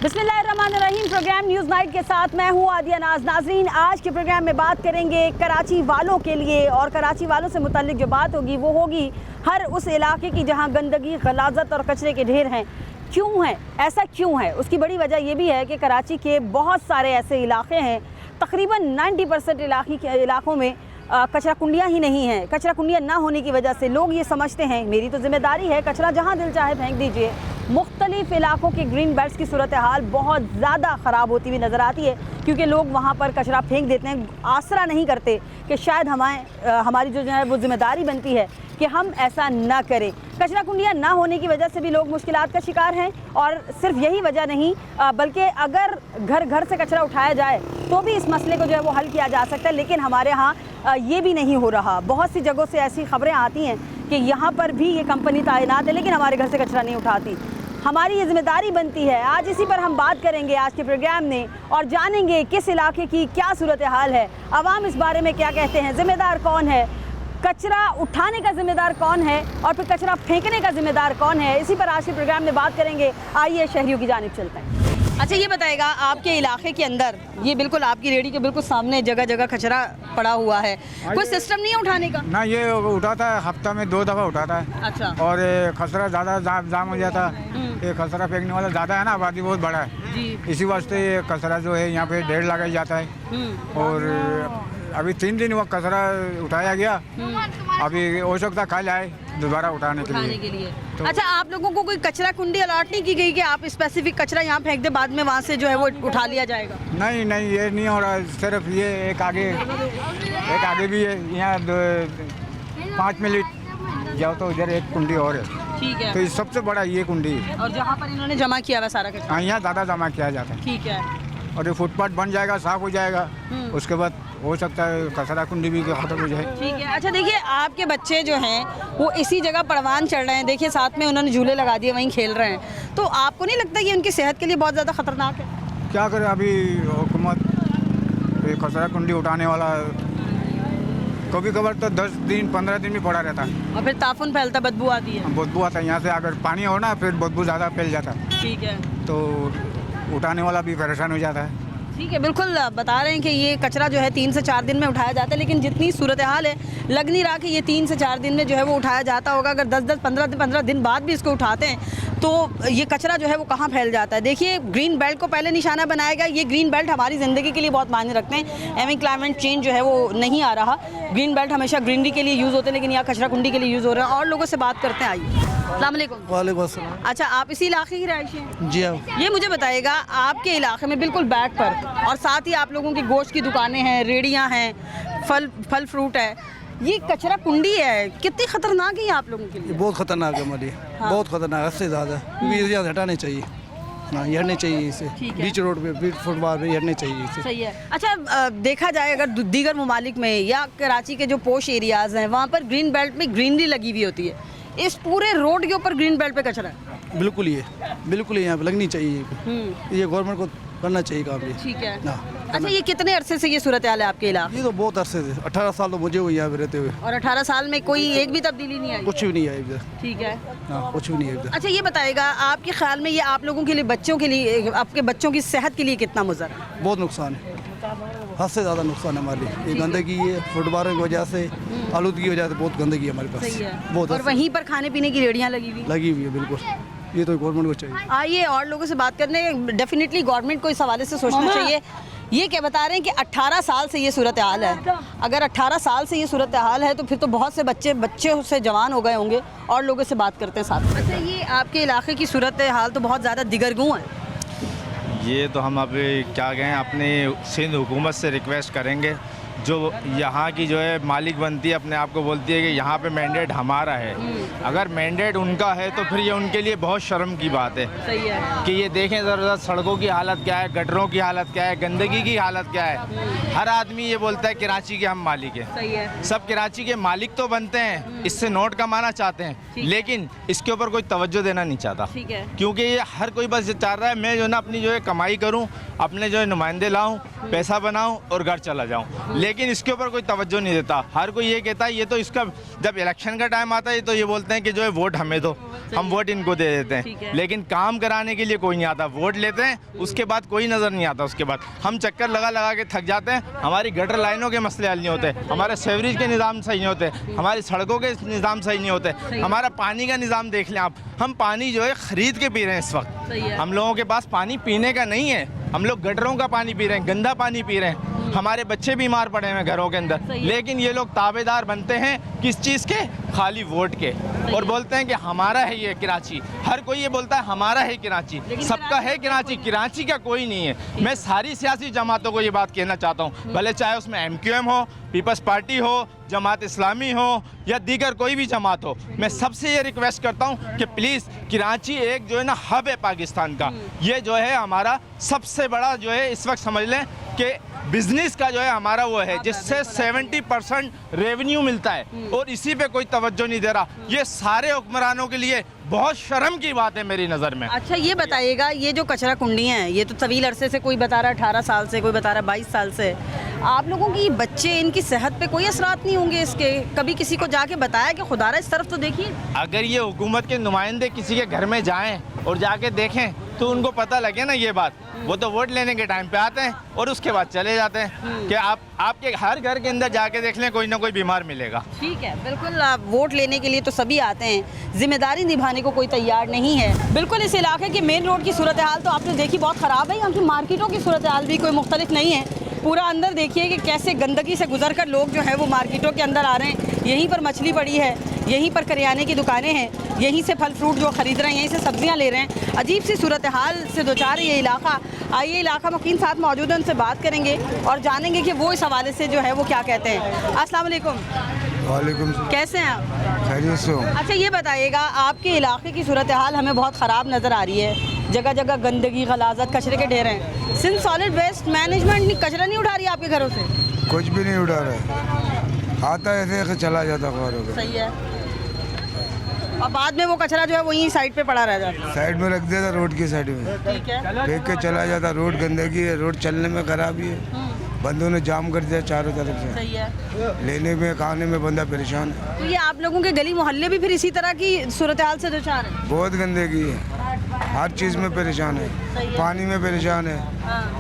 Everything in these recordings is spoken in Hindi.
बिस्मिल्लाहिर्रहमानिर्रहीम। प्रोग्राम न्यूज़ नाइट के साथ मैं हूँ आदिया नाज। नाजरीन, आज के प्रोग्राम में बात करेंगे कराची वालों के लिए, और कराची वालों से मुतल्लिक जो बात होगी वो होगी हर उस इलाके की जहाँ गंदगी, गलाजत और कचरे के ढेर हैं। क्यों है ऐसा, क्यों है? उसकी बड़ी वजह ये भी है कि कराची के बहुत सारे ऐसे इलाके हैं, तकरीबन 90% इलाकों में कचरा कुंडियाँ ही नहीं हैं। कचरा कुंडियाँ ना होने की वजह से लोग ये समझते हैं मेरी तो ज़िम्मेदारी है, कचरा जहाँ दिल चाहे फेंक दीजिए। मुख्तलिफ इलाकों के ग्रीन बेल्ट्स की सूरत हाल बहुत ज़्यादा ख़राब होती हुई नज़र आती है, क्योंकि लोग वहाँ पर कचरा फेंक देते हैं, आसरा नहीं करते कि शायद हमारी जो है वो ज़िम्मेदारी बनती है कि हम ऐसा ना करें। कचरा कुंडियाँ ना होने की वजह से भी लोग मुश्किलात का शिकार हैं, और सिर्फ यही वजह नहीं बल्कि अगर घर घर से कचरा उठाया जाए तो भी इस मसले को जो है वो हल किया जा सकता है। लेकिन हमारे यहाँ ये भी नहीं हो रहा। बहुत सी जगहों से ऐसी खबरें आती हैं कि यहाँ पर भी ये कंपनी तैनात है लेकिन हमारे घर से कचरा नहीं उठाती। हमारी ये जिम्मेदारी बनती है। आज इसी पर हम बात करेंगे आज के प्रोग्राम में, और जानेंगे किस इलाके की क्या सूरत हाल है, अवाम इस बारे में क्या कहते हैं, ज़िम्मेदार कौन है, कचरा उठाने का ज़िम्मेदार कौन है, और फिर कचरा फेंकने का ज़िम्मेदार कौन है। इसी पर आज के प्रोग्राम में बात करेंगे। आइए शहरियों की जानिब चलते हैं। अच्छा, ये बताएगा आपके इलाके के अंदर, ये बिल्कुल आपकी रेडी के बिल्कुल सामने जगह जगह कचरा पड़ा हुआ है, कोई सिस्टम नहीं है उठाने का? ना, ये उठाता है, हफ्ता में 2 दफ़ा उठाता है। अच्छा। और कचरा ज़्यादा जाम हो जाता है। ये कचरा फेंकने वाला ज़्यादा है ना, आबादी बहुत बड़ा है जी। इसी वास्ते ये कचरा जो है यहाँ पे ढेर लगाया जाता है। और अभी 3 दिन वो कचरा उठाया गया, अभी हो सकता कल आए दोबारा उठाने के लिए। तो अच्छा, आप लोगों को कोई कचरा कुंडी अलॉट नहीं की गई कि आप स्पेसिफिक कचरा यहाँ फेंक दे, बाद में वहाँ से जो है वो उठा लिया जाएगा? नहीं, ये नहीं हो रहा। सिर्फ ये एक आगे भी है, यहाँ 5 मिनट जाओ तो उधर एक कुंडी और है। ठीक है। तो ये सबसे बड़ा ये कुंडी है, और जहाँ पर इन्होंने जमा किया हुआ सारा कचरा? हाँ, यहाँ ज़्यादा जमा किया जाता है। ठीक है। और ये फुटपाथ बन जाएगा, साफ हो जाएगा, उसके बाद हो सकता है कचरा कुंडी भी खत्म हो जाए। ठीक है। अच्छा, देखिए आपके बच्चे जो हैं वो इसी जगह परवान चढ़ रहे हैं, देखिए साथ में उन्होंने झूले लगा दिए, वहीं खेल रहे हैं, तो आपको नहीं लगता ये उनकी सेहत के लिए बहुत ज़्यादा ख़तरनाक है? क्या करें, अभी हुकूमत ये कचरा कुंडी उठाने वाला कभी कभार तो 10 दिन 15 दिन भी पड़ा रहता है, और फिर ताफुन फैलता, बदबू आती है। बदबू आता है यहाँ से, अगर पानी हो ना फिर बदबू ज़्यादा फैल जाता है। ठीक है। तो उठाने वाला भी परेशान हो जाता है। ठीक है, बिल्कुल बता रहे हैं कि ये कचरा जो है 3 से 4 दिन में उठाया जाता है, लेकिन जितनी सूरत हाल है लग नहीं रहा कि ये 3 से 4 दिन में जो है वो उठाया जाता होगा। अगर 10-10, 15 दिन बाद भी इसको उठाते हैं तो ये कचरा जो है वो कहाँ फैल जाता है। देखिए, ग्रीन बेल्ट को पहले निशाना बनाया गया। ये ग्रीन बेल्ट हमारी ज़िंदगी के लिए बहुत मायने रखते हैं। एवं क्लाइमेट चेंज जो है वो नहीं आ रहा। ग्रीन बेल्ट हमेशा ग्रीनरी के लिए यूज़ होते हैं, लेकिन यहाँ कचरा कुंडी के लिए यूज़ हो रहा है। और लोगों से बात करते हैं, आइए। अस्सलाम वालेकुम। वालेकुम अस्सलाम। अच्छा, आप इसी इलाके की रहायशी हैं? जी हाँ। ये मुझे बताइएगा, आपके इलाके में बिल्कुल बैक पर, और साथ ही आप लोगों की गोश्त की दुकानें हैं, रेड़ियाँ हैं, फल फ्रूट है, ये कचरा कुंडी है, कितनी खतरनाक है ये आप लोगों के लिए? बहुत खतरनाक है हमारी। हाँ। बहुत खतरनाक, इससे ज़्यादा ज़्यादा हटाने चाहिए। हाँ, ये हटने चाहिए इसे। बीच रोड पे, बीच फुटपाथ पे हटने चाहिए इसे। सही है। अच्छा, देखा जाए अगर दीगर ममालिक में या कराची के जो पोश एरियाज़ हैं वहाँ पर ग्रीन बेल्ट में ग्रीनरी लगी हुई होती है, इस पूरे रोड के ऊपर ग्रीन बेल्ट पे कचरा है। बिल्कुल ही यहाँ पे लगनी चाहिए। ये गवर्नमेंट को करना चाहिए काम ये। ठीक है। ना। अच्छा, ये कितने अरसे से ये सूरत हाल है आपके इलाके? ये तो बहुत अरसे से, 18 साल तो मुझे हुई यहाँ पे रहते हुए। और 18 साल में कोई एक भी तब्दीली नहीं आई? कुछ भी नहीं है इधर। ठीक है। हाँ, कुछ भी नहीं है इधर। अच्छा, ये बताएगा आपके ख्याल में ये आप लोगों के लिए, बच्चों के लिए, आपके बच्चों की सेहत के लिए कितना मुज़र है? बहुत नुकसान है, हद से ज़्यादा नुकसान है हमारे लिए। ये गंदगी है, फुटपाथ की वजह से, आलूदगी की वजह से बहुत गंदगी है हमारे पास। सही है। बहुत। और वहीं पर खाने पीने की रेड़ियाँ लगी हुई है, बिल्कुल। ये तो गवर्नमेंट को चाहिए। आइए और लोगों से बात करने, डेफिनेटली गवर्नमेंट को इस हवाले से सोचना चाहिए। ये क्या बता रहे हैं कि 18 साल से ये सूरत हाल है। अगर 18 साल से ये सूरत हाल है तो फिर तो बहुत से बच्चे से जवान हो गए होंगे। और लोगों से बात करते हैं साथ। अच्छा, ये आपके इलाके की सूरत हाल तो बहुत ज़्यादा दिगरगू है। ये तो हम अभी क्या कहें, अपनी सिंध हुकूमत से रिक्वेस्ट करेंगे, जो यहाँ की जो है मालिक बनती है, अपने आप को बोलती है कि यहाँ पे मैंडेट हमारा है। अगर मैंडेट उनका है तो फिर ये उनके लिए बहुत शर्म की बात है। सही है। कि ये देखें ज़रा सड़कों की हालत क्या है, गटरों की हालत क्या है, गंदगी की हालत क्या है। हर आदमी ये बोलता है कराची के हम मालिक हैं। सही है। सब कराची के मालिक तो बनते हैं, इससे नोट कमाना चाहते हैं, लेकिन इसके ऊपर कोई तवज्जो देना नहीं चाहता। ठीक है। क्योंकि ये हर कोई बस ये चाह रहा है मैं जो ना अपनी जो है कमाई करूँ, अपने जो है नुमाइंदे लाऊँ, पैसा बनाऊँ और घर चला जाऊँ। लेकिन इसके ऊपर कोई तवज्जो नहीं देता। हर कोई ये कहता है ये तो इसका, जब इलेक्शन का टाइम आता है तो ये बोलते हैं कि जो है वोट हमें दो, हम वोट इनको दे देते हैं, लेकिन काम कराने के लिए कोई नहीं आता। वोट लेते हैं, उसके बाद कोई नज़र नहीं आता। उसके बाद हम चक्कर लगा लगा के थक जाते हैं। हमारी गटर लाइनों के मसले हल नहीं होते, हमारे सीवरेज के निज़ाम सही नहीं होते, हमारी सड़कों के निज़ाम सही नहीं होते, हमारा पानी का निज़ाम देख लें आप। हम पानी जो है ख़रीद के पी रहे हैं इस वक्त। हम लोगों के पास पानी पीने का नहीं है, हम लोग गटरों का पानी पी रहे हैं, गंदा पानी पी रहे हैं। हमारे बच्चे बीमार पड़े हुए हैं घरों के अंदर, लेकिन ये लोग ताबेदार बनते हैं किस चीज़ के? खाली वोट के, और बोलते हैं कि हमारा है ये कराची। हर कोई ये बोलता है हमारा है कराची, सबका है कराची, कराची का कोई नहीं है। मैं सारी सियासी जमातों को ये बात कहना चाहता हूँ, भले चाहे उसमें MQM हो, पीपल्स पार्टी हो, जमात इस्लामी हो या दीगर कोई भी जमात हो, मैं सबसे ये रिक्वेस्ट करता हूँ कि प्लीज़ कराची एक जो है ना हब है पाकिस्तान का। ये जो है हमारा सबसे बड़ा जो है इस वक्त समझ लें कि बिजनेस का जो है हमारा वो है, जिससे 70% रेवेन्यू मिलता है, और इसी पे कोई तवज्जो नहीं दे रहा। ये सारे हुक्मरानों के लिए बहुत शर्म की बात है मेरी नज़र में। अच्छा ये बताइएगा, ये जो कचरा कुंडियाँ हैं, ये तो तवील अरसे से, कोई बता रहा 18 साल से, कोई बता रहा 22 साल से, आप लोगों की बच्चे, इनकी सेहत पे कोई असरात नहीं होंगे इसके? कभी किसी को जाके बताया कि खुदारा इस तरफ तो देखिए? अगर ये हुकूमत के नुमाइंदे किसी के घर में जाएं और जाके देखें तो उनको पता लगे ना ये बात। वो तो वोट लेने के टाइम पे आते हैं और उसके बाद चले जाते हैं। कि आपके हर घर के अंदर जाके देख लें, कोई ना कोई बीमार मिलेगा। ठीक है, बिल्कुल। वोट लेने के लिए तो सभी आते हैं, जिम्मेदारी निभाने को कोई तैयार नहीं है। बिल्कुल इस इलाके की मेन रोड की सूरत हाल तो आपने देखी, बहुत ख़राब है। यहाँ की मार्केटों की सूरत हाल भी कोई मुख्तलिफ नहीं है। पूरा अंदर देखिए कि कैसे गंदगी से गुजर कर लोग जो है वो मार्केटों के अंदर आ रहे हैं। यहीं पर मछली पड़ी है, यहीं पर करियाने की दुकानें हैं, यहीं से फल फ्रूट जो ख़रीद रहे हैं, यहीं से सब्जियां ले रहे हैं। अजीब सी सूरत हाल से दो चार ये इलाका। आइए इलाका मुकीम साथ मौजूद हैं, उनसे बात करेंगे और जानेंगे कि वो इस हवाले से जो है वो क्या कहते हैं। अस्सलाम वालेकुम। वालेकुम। कैसे हैं आप? खैरियत से हो? अच्छा ये बताइएगा, आपके इलाके की सूरत हाल हमें बहुत ख़राब नज़र आ रही है। जगह जगह गंदगी, गलाजत, कचरे के ढेर हैं। सिंध सॉलिड वेस्ट मैनेजमेंट कचरा नहीं उठा रही आपके घरों से? कुछ भी नहीं उठा रहा है, आता है ऐसे चला जाता है। सही है। और बाद में वो कचरा जो है वहीं साइड पे पड़ा रह जाता है। साइड में रख देता, रोड की साइड में ठीक है, फेंक के चला जाता। रोड गंदगी है, रोड चलने में खराबी है, बंदों ने जाम कर दिया चारों तरफ से। सही है। लेने में खाने में बंदा परेशान है। तो ये आप लोगों के गली मोहल्ले भी फिर इसी तरह की सूरत हाल से दो चार है? बहुत गंदगी है, हर चीज़ में परेशान है। पानी में परेशान है,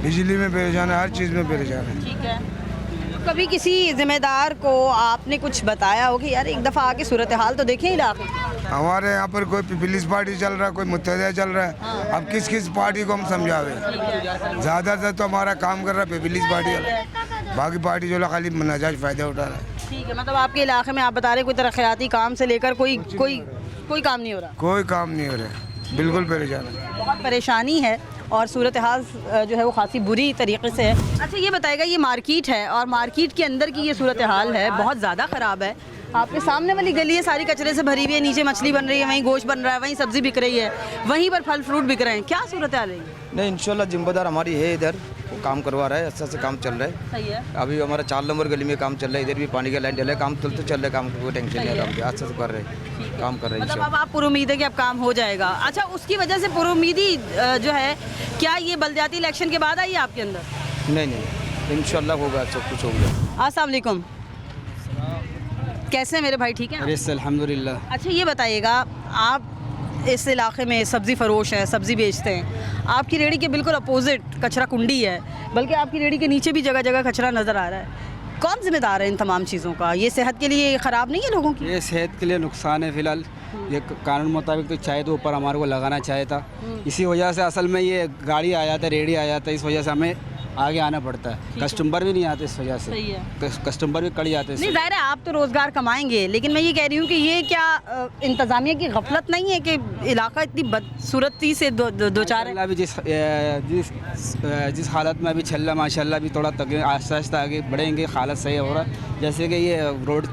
बिजली में परेशान है, हर चीज़ में परेशान है। ठीक है। तो कभी किसी जिम्मेदार को आपने कुछ बताया हो कि यार एक दफ़ा आके सूरत हाल तो देखें इलाके? हमारे यहाँ पर कोई पीपल्स पार्टी चल रहा है, कोई मुत्तहिदा चल रहा है। अब किस किस पार्टी को हम समझावे? ज़्यादातर तो हमारा काम कर रहा है पीपल्स पार्टी वाला, बाकी पार्टी जो खाली नाजायज फ़ायदा उठा रहा है। ठीक है, मतलब आपके इलाके में आप बता रहे कोई तरक्याती काम से लेकर कोई काम नहीं हो रहा? कोई काम नहीं हो रहा, बिल्कुल परेशान है। बहुत परेशानी है और सूरत हाल जो है वो खासी बुरी तरीके से है। अच्छा ये बताएगा, ये मार्केट है और मार्केट के अंदर की ये सूरत हाल है, बहुत ज़्यादा ख़राब है। आपके सामने वाली गली है सारी कचरे से भरी हुई है, नीचे मछली बन रही है, वहीं गोश्त बन रहा है, वहीं सब्ज़ी बिक रही है, वहीं पर फल फ्रूट बिक रहे हैं। क्या सूरत हाल है? नहीं, इंशाल्लाह जिम्मेदार हमारी है, इधर वो काम करवा रहा है, अच्छा से काम चल रहा है। सही है। अभी हमारा 4 नंबर गली में काम चल रहा है, इधर भी पानी का लाइन चल रहा है, काम चलते चल रहा है, काम कोई टेंशन नहीं है, अच्छा से कर रहे हैं, काम कर रहे हैं। मतलब अब आप पुरुमीद है कि अब काम हो जाएगा? अच्छा उसकी वजह से पुरुमीदी जो है, क्या ये बलदियाती इलेक्शन के बाद आई है आपके अंदर? नहीं, इंशाल्लाह होगा, सब कुछ होगा। अस्सलाम वालेकुम। कैसे हैं मेरे भाई, ठीक है? अरे अल्हम्दुलिल्लाह। अच्छा ये बताइएगा, आप इस इलाके में सब्ज़ी फ़रोश हैं, सब्ज़ी बेचते हैं, आपकी रेहड़ी के बिल्कुल अपोजिट कचरा कुंडी है, बल्कि आपकी रेहड़ी के नीचे भी जगह जगह कचरा नज़र आ रहा है। कौन जिम्मेदार है इन तमाम चीज़ों का? ये सेहत के लिए ख़राब नहीं है लोगों की? ये सेहत के लिए नुकसान है। फ़िलहाल ये कानून मुताबिक तो चाहे तो ऊपर हमारे को लगाना चाहिए था। इसी वजह से असल में ये गाड़ी आ जाता है, रेहड़ी आ जाता है, इस वजह से हमें आगे आना पड़ता है। कस्टमर भी नहीं आते इस वजह से। सही है। कस्टमर भी कड़ जाते हैं। नहीं जाहिर है आप तो रोज़गार कमाएंगे, लेकिन मैं ये कह रही हूँ कि ये क्या इंतज़ामिया की गफलत नहीं है कि इलाका इतनी बदसूरती से दो चार है? अभी जिस हालत में अभी चल रहा माशाल्लाह, अभी थोड़ा आहिस्ता आहिस्ता आगे बढ़ेंगे, हालत सही हो रहा है। जैसे कि ये रोड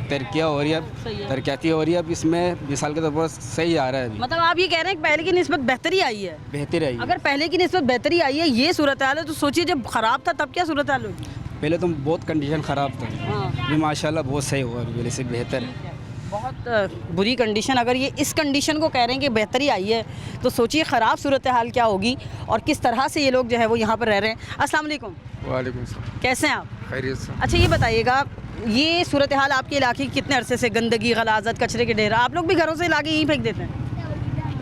तरक्कियाँ हो रही है, तरक्याती हो रही है, अब इसमें मिसाल के तौर पर सही आ रहा है। अभी मतलब आप ये कह रहे हैं कि पहले की निस्बत बेहतरी आई है? बेहतर आई। अगर पहले की निस्बत बेहतरी आई है, ये सूरत हाल है, तो सोचिए जब ख़राब था तब क्या सूरत हाल होगी? पहले तो बहुत कंडीशन ख़राब था, हाँ। अभी माशाल्लाह बहुत सही हुआ, पहले से बेहतर है। बहुत बुरी कंडीशन, अगर ये इस कंडीशन को कह रहे हैं कि बेहतरी आई है तो सोचिए ख़राब सूरत हाल क्या होगी और किस तरह से ये लोग जो है वो यहाँ पर रह रहे हैं। अस्सलाम वालेकुम। वालेकुम सलाम। कैसे हैं आप? खैरियत से। अच्छा ये बताइएगा, ये सूरत हाल आपके इलाके की कितने अरसे से गंदगी, गलाजत, कचरे के ढेर, आप लोग भी घरों से लाके यहीं फेंक देते हैं?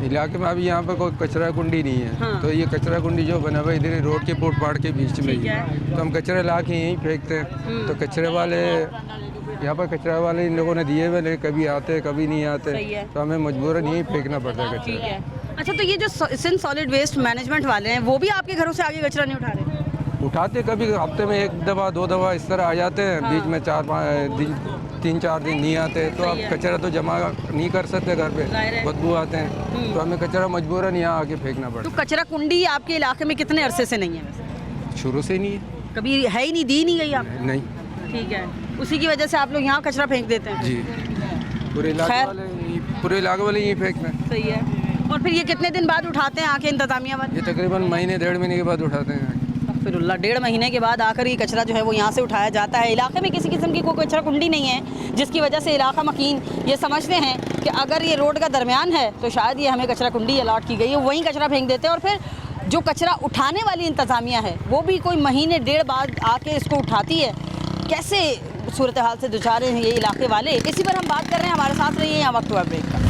इलाके में अभी यहाँ पर कोई कचरा कुंडी नहीं है। हाँ। तो ये कचरा कुंडी जो बना हुआ है इधर रोड के फुटपाथ के बीच में ही है। तो हम कचरा ला के यहीं फेंकते हैं। तो कचरे वाले यहाँ पर कचरा वाले इन लोगों ने दिए हुए, लेकिन कभी आते कभी नहीं आते, सही है। तो हमें मजबूरन यहीं फेंकना पड़ता है ठीक कचरा। है। अच्छा तो ये जो सिंध सॉलिड वेस्ट मैनेजमेंट वाले हैं वो भी आपके घरों से आगे कचरा नहीं उठा रहे? उठाते कभी हफ्ते में 1 दफ़ा 2 दफ़ा इस तरह आ जाते हैं। बीच में 3-4 दिन नहीं आते, तो अब कचरा तो जमा नहीं कर सकते घर पे, बदबू आते हैं, तो हमें कचरा मजबूरन यहाँ आके फेंकना तो पड़ता कचरा कुंडी आपके इलाके में कितने अरसे से नहीं है वैसे? है। शुरू से नहीं है। कभी है ही नहीं, दी नहीं गई आप? नहीं ठीक है, उसी की वजह से आप लोग यहाँ कचरा फेंक देते हैं? जी, पूरे इलाके खैर। वाले यहीं फेंकना है। सही है। और फिर ये कितने दिन बाद उठाते हैं आके इंतजामिया वाले? ये तकरीबन महीने 1.5 महीने के बाद उठाते हैं। फिर 1.5 महीने के बाद आकर ये कचरा जो है वो यहाँ से उठाया जाता है। इलाके में किसी किस्म की कोई कचरा कुंडी नहीं है, जिसकी वजह से इलाका मकीन ये समझते हैं कि अगर ये रोड का दरमियान है तो शायद ये हमें कचरा कुंडी अलॉट की गई है, वहीं कचरा फेंक देते हैं। और फिर जो कचरा उठाने वाली इंतज़ामिया है वो भी कोई महीने 1.5 बाद आके इसको उठाती है। कैसे सूरत हाल से दुचारे हैं ये इलाके वाले, इसी पर हम बात कर रहे हैं। हमारे साथ रहिए, यहाँ वक्त हुआ ब्रेक का।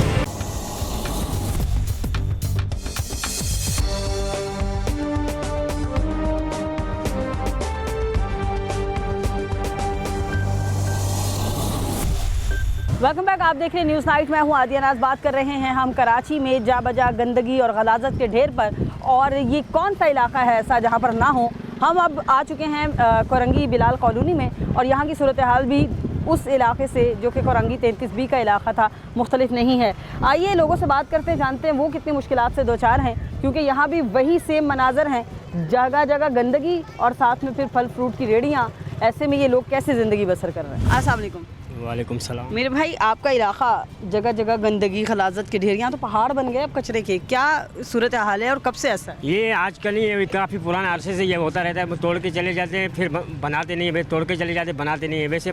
वेलकम बैक, आप देख रहे हैं न्यूज़ नाइट। मैं हूं आदिया नाज। बात कर रहे हैं हम कराची में जा बजा गंदगी और गलाजत के ढेर पर, और ये कौन सा इलाका है ऐसा जहां पर ना हो। हम अब आ चुके हैं कोरंगी बिलाल कॉलोनी में, और यहाँ की सूरत हाल भी उस इलाके से जो कि कोरंगी 33B का इलाका था मुख्तलिफ नहीं है। आइए लोगों से बात करते हैं, जानते हैं वो कितनी मुश्किलात से दो चार हैं, क्योंकि यहाँ भी वही सेम मनाजर हैं, जगह जगह गंदगी और साथ में फिर फल फ्रूट की रेड़ियाँ। ऐसे में ये लोग कैसे ज़िंदगी बसर कर रहे हैं। अस्सलाम वालेकुम। वालेकुम सलाम। मेरे भाई, आपका इलाका जगह जगह गंदगी, खलाजत के ढेर, यहाँ तो पहाड़ बन गए अब कचरे के, क्या सूरत हाल है और कब से ऐसा है? ये आजकल ही काफ़ी पुराने अरसे से ये होता रहता है। तोड़ के चले जाते हैं, फिर बनाते नहीं है, तोड़ के चले जाते बनाते नहीं है। वैसे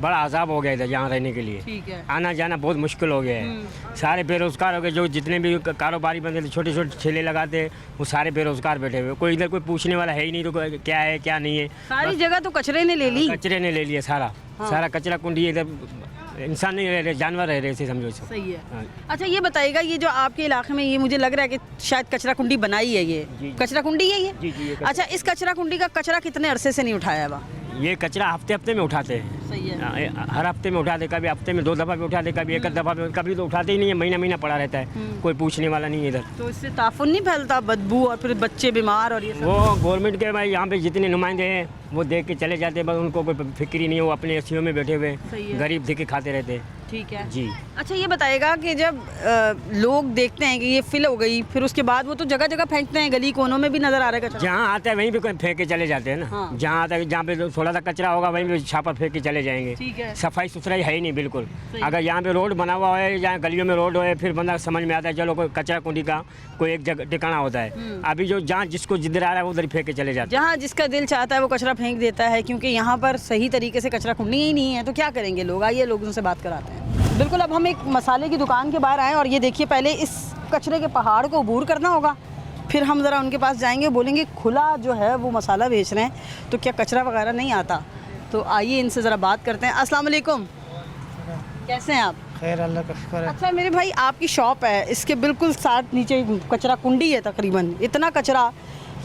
बड़ा अजाब हो गया था यहाँ रहने के लिए। ठीक है। आना जाना बहुत मुश्किल हो गया है। सारे बेरोजगार हो गए, जो जितने भी कारोबारी बंदे थे, छोटे छोटे ठेले लगाते, वो सारे बेरोजगार बैठे हुए। कोई इधर कोई पूछने वाला है ही नहीं, तो क्या है क्या नहीं है। सारी जगह तो कचरे ने ले ली। कचरे ने ले लिया सारा। सारा कचरा कुंडी, इधर इंसान नहीं रह रहे, जानवर रह रहे थे, समझो इसको। सही है। हाँ। अच्छा ये बताइएगा, ये जो आपके इलाके में, ये मुझे लग रहा है कि शायद कचरा कुंडी बनाई है, ये कचरा कुंडी है ये? जी जी, ये अच्छा, इस कचरा कुंडी का कचरा कितने अरसे से नहीं उठाया हुआ? ये कचरा हफ्ते हफ्ते में उठाते हैं। सही है। हर हफ्ते में उठाते, कभी हफ्ते में 2 दफ़ा भी उठाते, कभी 1 दफ़ा भी, कभी तो उठाते ही नहीं है। महीना महीना पड़ा रहता है, कोई पूछने वाला नहीं है इधर। तो इससे ताफुन नहीं फैलता, बदबू और फिर बच्चे बीमार और ये सब? वो गवर्नमेंट के भाई यहाँ पे जितने नुमाइंदे हैं वो देख के चले जाते हैं, बस उनको कोई फिक्र ही नहीं है। वो अपने एसीओ में बैठे हुए सही है। गरीब देख के खाते रहते हैं। ठीक है जी। अच्छा ये बताइएगा कि जब लोग देखते हैं कि ये फिल हो गई, फिर उसके बाद वो तो जगह जगह फेंकते हैं, गली कोनों में भी नजर आ रहा है कचरा। जहाँ आता है वहीं पे कोई फेंक के चले जाते हैं ना। हाँ। जहाँ आता है, जहाँ पे थोड़ा सा कचरा होगा वहीं पे छापा फेंक के चले जाएंगे। ठीक है। सफाई सुथराई है ही नहीं बिल्कुल। सही। अगर यहाँ पे रोड बना हुआ है, जहाँ गलियों में रोड है, फिर बंदा समझ में आता है चलो कोई कचरा कुंडी का कोई एक जगह ठिकाना होता है। अभी जो जहाँ जिसको जिधर आ रहा है उधर ही फेंक के चले जाते हैं। जहाँ जिसका दिल चाहता है वो कचरा फेंक देता है, क्योंकि यहाँ पर सही तरीके से कचरा कुंडी ही नहीं है। तो क्या करेंगे लोग? आइए लोगों से बात कराते हैं। बिल्कुल, अब हम एक मसाले की दुकान के बाहर आए, और ये देखिए, पहले इस कचरे के पहाड़ को अबूर करना होगा, फिर हम ज़रा उनके पास जाएंगे, बोलेंगे खुला जो है वो मसाला बेच रहे हैं तो क्या कचरा वगैरह नहीं आता? तो आइए इनसे ज़रा बात करते हैं। अस्सलाम वालेकुम, कैसे हैं आप? खैर, अल्लाह का शुक्र है। अच्छा मेरे भाई, आपकी शॉप है, इसके बिल्कुल साथ नीचे कचरा कुंडी है, तकरीबन इतना कचरा,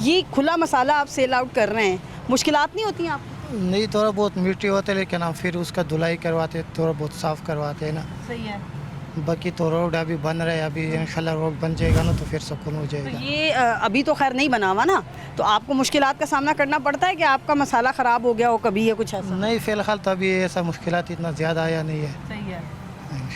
ये खुला मसाला आप सेल आउट कर रहे हैं, मुश्किलात नहीं होती हैं आपको? नहीं, थोड़ा बहुत मिट्टी होता है, लेकिन हम फिर उसका धुलाई करवाते, थोड़ा बहुत साफ़ करवाते हैं ना। सही है। बाकी तो रोड अभी बन रहा है, अभी इंशाल्लाह रोड बन जाएगा ना तो फिर सुकून हो तो जाएगा। ये अभी तो खैर नहीं बना हुआ ना, तो आपको मुश्किलात का सामना करना पड़ता है कि आपका मसाला ख़राब हो गया हो कभी, या कुछ ऐसा? नहीं, फ़िलहाल तो अभी ऐसा मुश्किलात इतना ज़्यादा आया नहीं है। सही है।